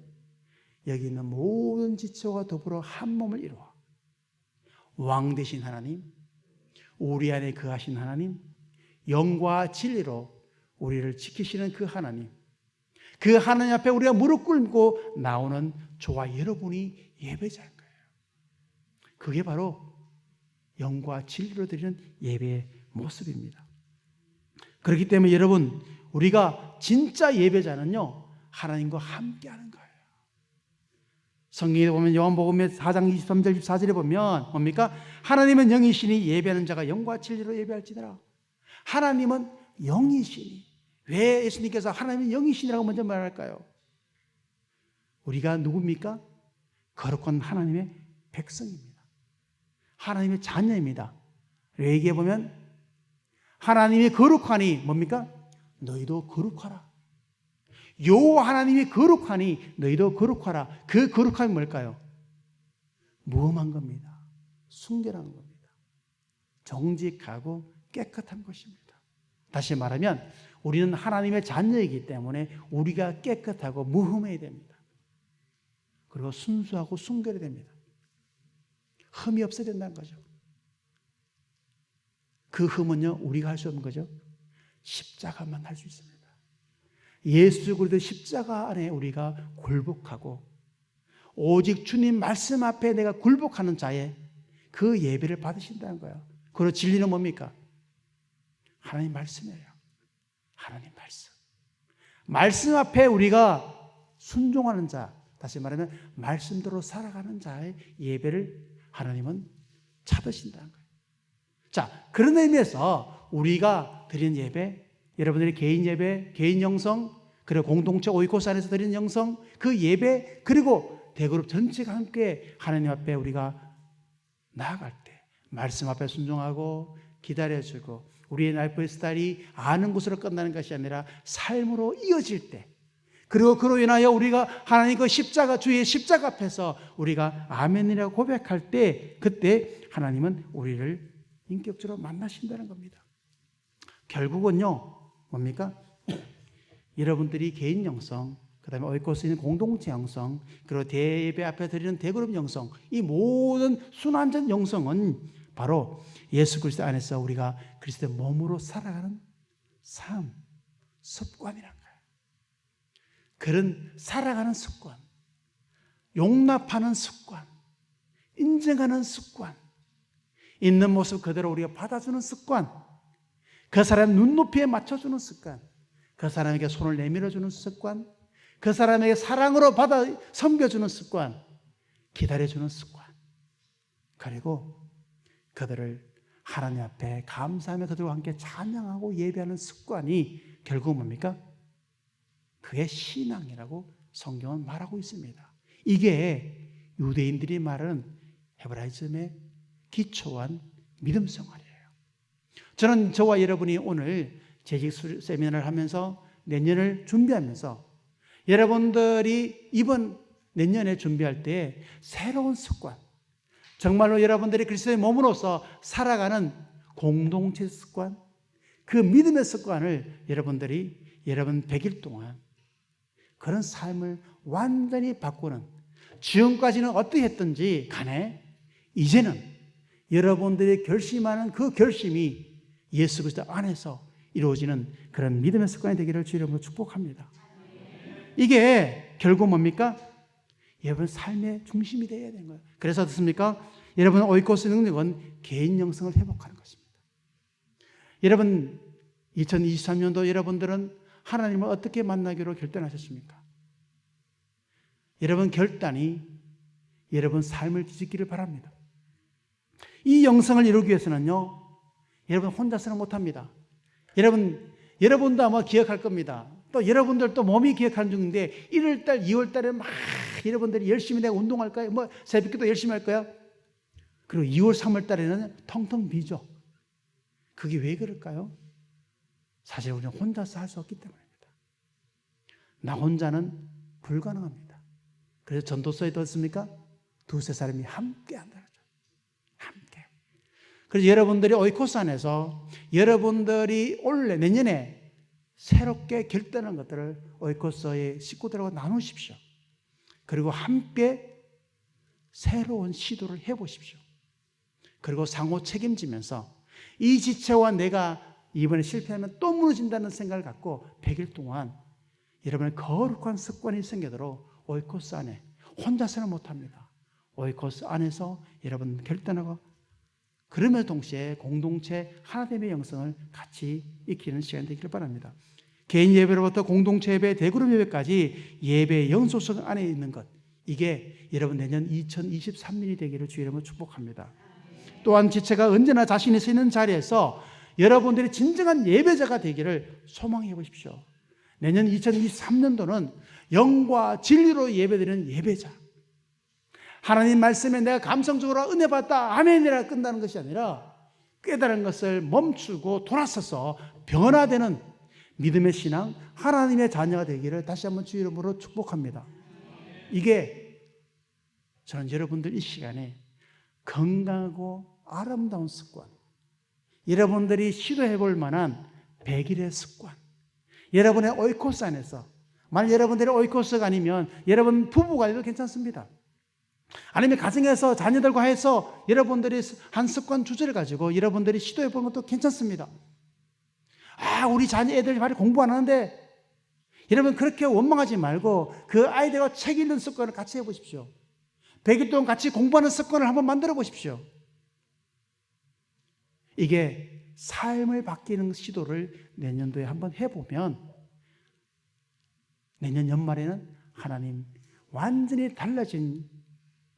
여기 있는 모든 지체와 더불어 한 몸을 이루어 왕 되신 하나님, 우리 안에 거하신 하나님, 영과 진리로 우리를 지키시는 그 하나님, 그 하나님 앞에 우리가 무릎 꿇고 나오는 저와 여러분이 예배자인 거예요. 그게 바로 영과 진리로 드리는 예배의 모습입니다. 그렇기 때문에 여러분, 우리가 진짜 예배자는요, 하나님과 함께하는 거예요. 성경에 보면, 요한복음의 4장 23절 24절에 보면 뭡니까? 하나님은 영이시니 예배하는 자가 영과 진리로 예배할지니라. 하나님은 영이시니. 왜 예수님께서 하나님은 영이시니라고 먼저 말할까요? 우리가 누굽니까? 거룩한 하나님의 백성입니다. 하나님의 자녀입니다. 레위기에 보면 하나님이 거룩하니 뭡니까? 너희도 거룩하라. 여호와 하나님이 거룩하니 너희도 거룩하라. 그 거룩함이 뭘까요? 무엄한 겁니다. 순결한 겁니다. 정직하고 깨끗한 것입니다. 다시 말하면 우리는 하나님의 자녀이기 때문에 우리가 깨끗하고 무흠해야 됩니다. 그리고 순수하고 순결해야 됩니다. 흠이 없어야 된다는 거죠. 그 흠은요, 우리가 할 수 없는 거죠. 십자가만 할 수 있습니다. 예수 그리스도 십자가 안에 우리가 굴복하고, 오직 주님 말씀 앞에 내가 굴복하는 자의 그 예배를 받으신다는 거예요. 그리고 진리는 뭡니까? 하나님 말씀이에요. 하나님 말씀. 말씀 앞에 우리가 순종하는 자, 다시 말하면 말씀대로 살아가는 자의 예배를 하나님은 찾으신다는 거예요. 자, 그런 의미에서 우리가 드리는 예배, 여러분들이 개인 예배, 개인 영성, 그리고 공동체 오이코스 안에서 드리는 영성, 그 예배, 그리고 대그룹 전체가 함께 하나님 앞에 우리가 나아갈 때 말씀 앞에 순종하고 기다려주고 우리의 라이프 스타일이 아는 것으로 끝나는 것이 아니라 삶으로 이어질 때, 그리고 그로 인하여 우리가 하나님 그 십자가, 주의 십자가 앞에서 우리가 아멘이라고 고백할 때, 그때 하나님은 우리를 인격적으로 만나신다는 겁니다. 결국은요, 뭡니까? 여러분들이 개인 영성, 그 다음에 오이코스 있는 공동체 영성, 그리고 대예배 앞에 드리는 대그룹 영성, 이 모든 순환전 영성은 바로 예수 그리스도 안에서 우리가 그리스도의 몸으로 살아가는 삶, 습관이란 거예요. 그런 살아가는 습관, 용납하는 습관, 인정하는 습관, 있는 모습 그대로 우리가 받아주는 습관, 그 사람 눈높이에 맞춰주는 습관, 그 사람에게 손을 내밀어주는 습관, 그 사람에게 사랑으로 받아 섬겨주는 습관, 기다려주는 습관, 그리고 그들을 하나님 앞에 감사하며 그들과 함께 찬양하고 예배하는 습관이 결국 뭡니까? 그게 신앙이라고 성경은 말하고 있습니다. 이게 유대인들이 말하는 헤브라이즘의 기초한 믿음 생활이에요. 저는 저와 여러분이 오늘 재직 세미나를 하면서 내년을 준비하면서 여러분들이 이번 내년에 준비할 때 새로운 습관, 정말로 여러분들이 그리스도의 몸으로서 살아가는 공동체 습관, 그 믿음의 습관을 여러분들이 여러분 100일 동안 그런 삶을 완전히 바꾸는, 지금까지는 어떻게 했든지 간에 이제는 여러분들이 결심하는 그 결심이 예수 그리스도 안에서 이루어지는 그런 믿음의 습관이 되기를 주의 이름으로 축복합니다. 이게 결국 뭡니까? 여러분 삶의 중심이 되어야 되는 거예요. 그래서 어떻습니까? 여러분 오이코스 능력은 개인 영성을 회복하는 것입니다. 여러분 2023년도 여러분들은 하나님을 어떻게 만나기로 결단하셨습니까? 여러분 결단이 여러분 삶을 뒤집기를 바랍니다. 이 영성을 이루기 위해서는요, 여러분 혼자서는 못합니다. 여러분도 아마 기억할 겁니다. 또 여러분들도 몸이 기억하는 중인데 1월달, 2월달에 막 여러분들이 열심히 내가 운동할까요? 뭐 새벽기도 열심히 할 거야? 그리고 2월, 3월달에는 텅텅 비죠. 그게 왜 그럴까요? 사실 우리는 혼자서 할 수 없기 때문입니다. 나 혼자는 불가능합니다. 그래서 전도서에도 있습니까? 두세 사람이 함께 한다는 거죠. 함께. 그래서 여러분들이 오이코스 안에서 여러분들이 올해 내년에 새롭게 결단한 것들을 오이코스의 식구들하고 나누십시오. 그리고 함께 새로운 시도를 해보십시오. 그리고 상호 책임지면서 이 지체와 내가 이번에 실패하면 또 무너진다는 생각을 갖고 100일 동안 여러분의 거룩한 습관이 생기도록 오이코스 안에 혼자서는 못합니다. 오이코스 안에서 여러분 결단하고 그러면서 동시에 공동체 하나됨의 영성을 같이 익히는 시간이 되기를 바랍니다. 개인 예배로부터 공동체 예배, 대그룹 예배까지 예배의 연속성 안에 있는 것, 이게 여러분 내년 2023년이 되기를 주의 이름으로 축복합니다. 또한 지체가 언제나 자신이 서 있는 자리에서 여러분들이 진정한 예배자가 되기를 소망해 보십시오. 내년 2023년도는 영과 진리로 예배드리는 예배자, 하나님 말씀에 내가 감성적으로 은혜 받다 아멘이라 끝나는 것이 아니라 깨달은 것을 멈추고 돌아서서 변화되는 믿음의 신앙, 하나님의 자녀가 되기를 다시 한번 주의 이름으로 축복합니다. 이게 저는 여러분들 이 시간에 건강하고 아름다운 습관, 여러분들이 시도해 볼 만한 100일의 습관, 여러분의 오이코스 안에서, 만약 여러분들이 오이코스가 아니면 여러분 부부가 해도 괜찮습니다. 아니면 가정에서 자녀들과 해서 여러분들이 한 습관 주제를 가지고 여러분들이 시도해 보는 것도 괜찮습니다. 우리 자녀 애들 말이 공부 안 하는데, 여러분 그렇게 원망하지 말고 그 아이들과 책 읽는 습관을 같이 해보십시오. 100일 동안 같이 공부하는 습관을 한번 만들어 보십시오. 이게 삶을 바뀌는 시도를 내년도에 한번 해보면 내년 연말에는 하나님 완전히 달라진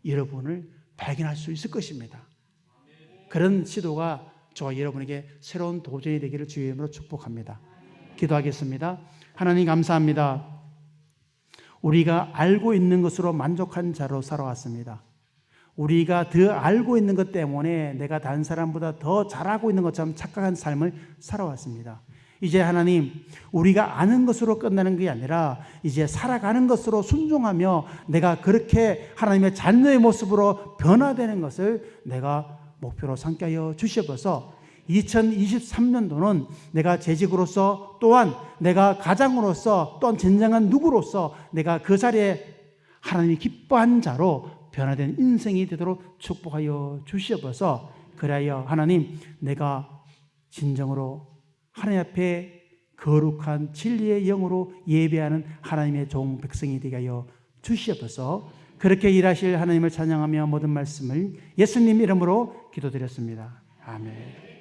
여러분을 발견할 수 있을 것입니다. 그런 시도가 저와 여러분에게 새로운 도전이 되기를 주의 이름으로 축복합니다. 기도하겠습니다. 하나님 감사합니다. 우리가 알고 있는 것으로 만족한 자로 살아왔습니다. 우리가 더 알고 있는 것 때문에 내가 다른 사람보다 더 잘하고 있는 것처럼 착각한 삶을 살아왔습니다. 이제 하나님, 우리가 아는 것으로 끝나는 게 아니라 이제 살아가는 것으로 순종하며 내가 그렇게 하나님의 자녀의 모습으로 변화되는 것을 내가 목표로 삼게 하여 주시옵소서. 2023년도는 내가 재직으로서 또한 내가 가장으로서 또한 진정한 누구로서 내가 그 자리에 하나님이 기뻐한 자로 변화된 인생이 되도록 축복하여 주시옵소서. 그리하여 하나님, 내가 진정으로 하나님 앞에 거룩한 진리의 영으로 예배하는 하나님의 종 백성이 되게 하여 주시옵소서. 그렇게 일하실 하나님을 찬양하며 모든 말씀을 예수님 이름으로 기도드렸습니다. 아멘.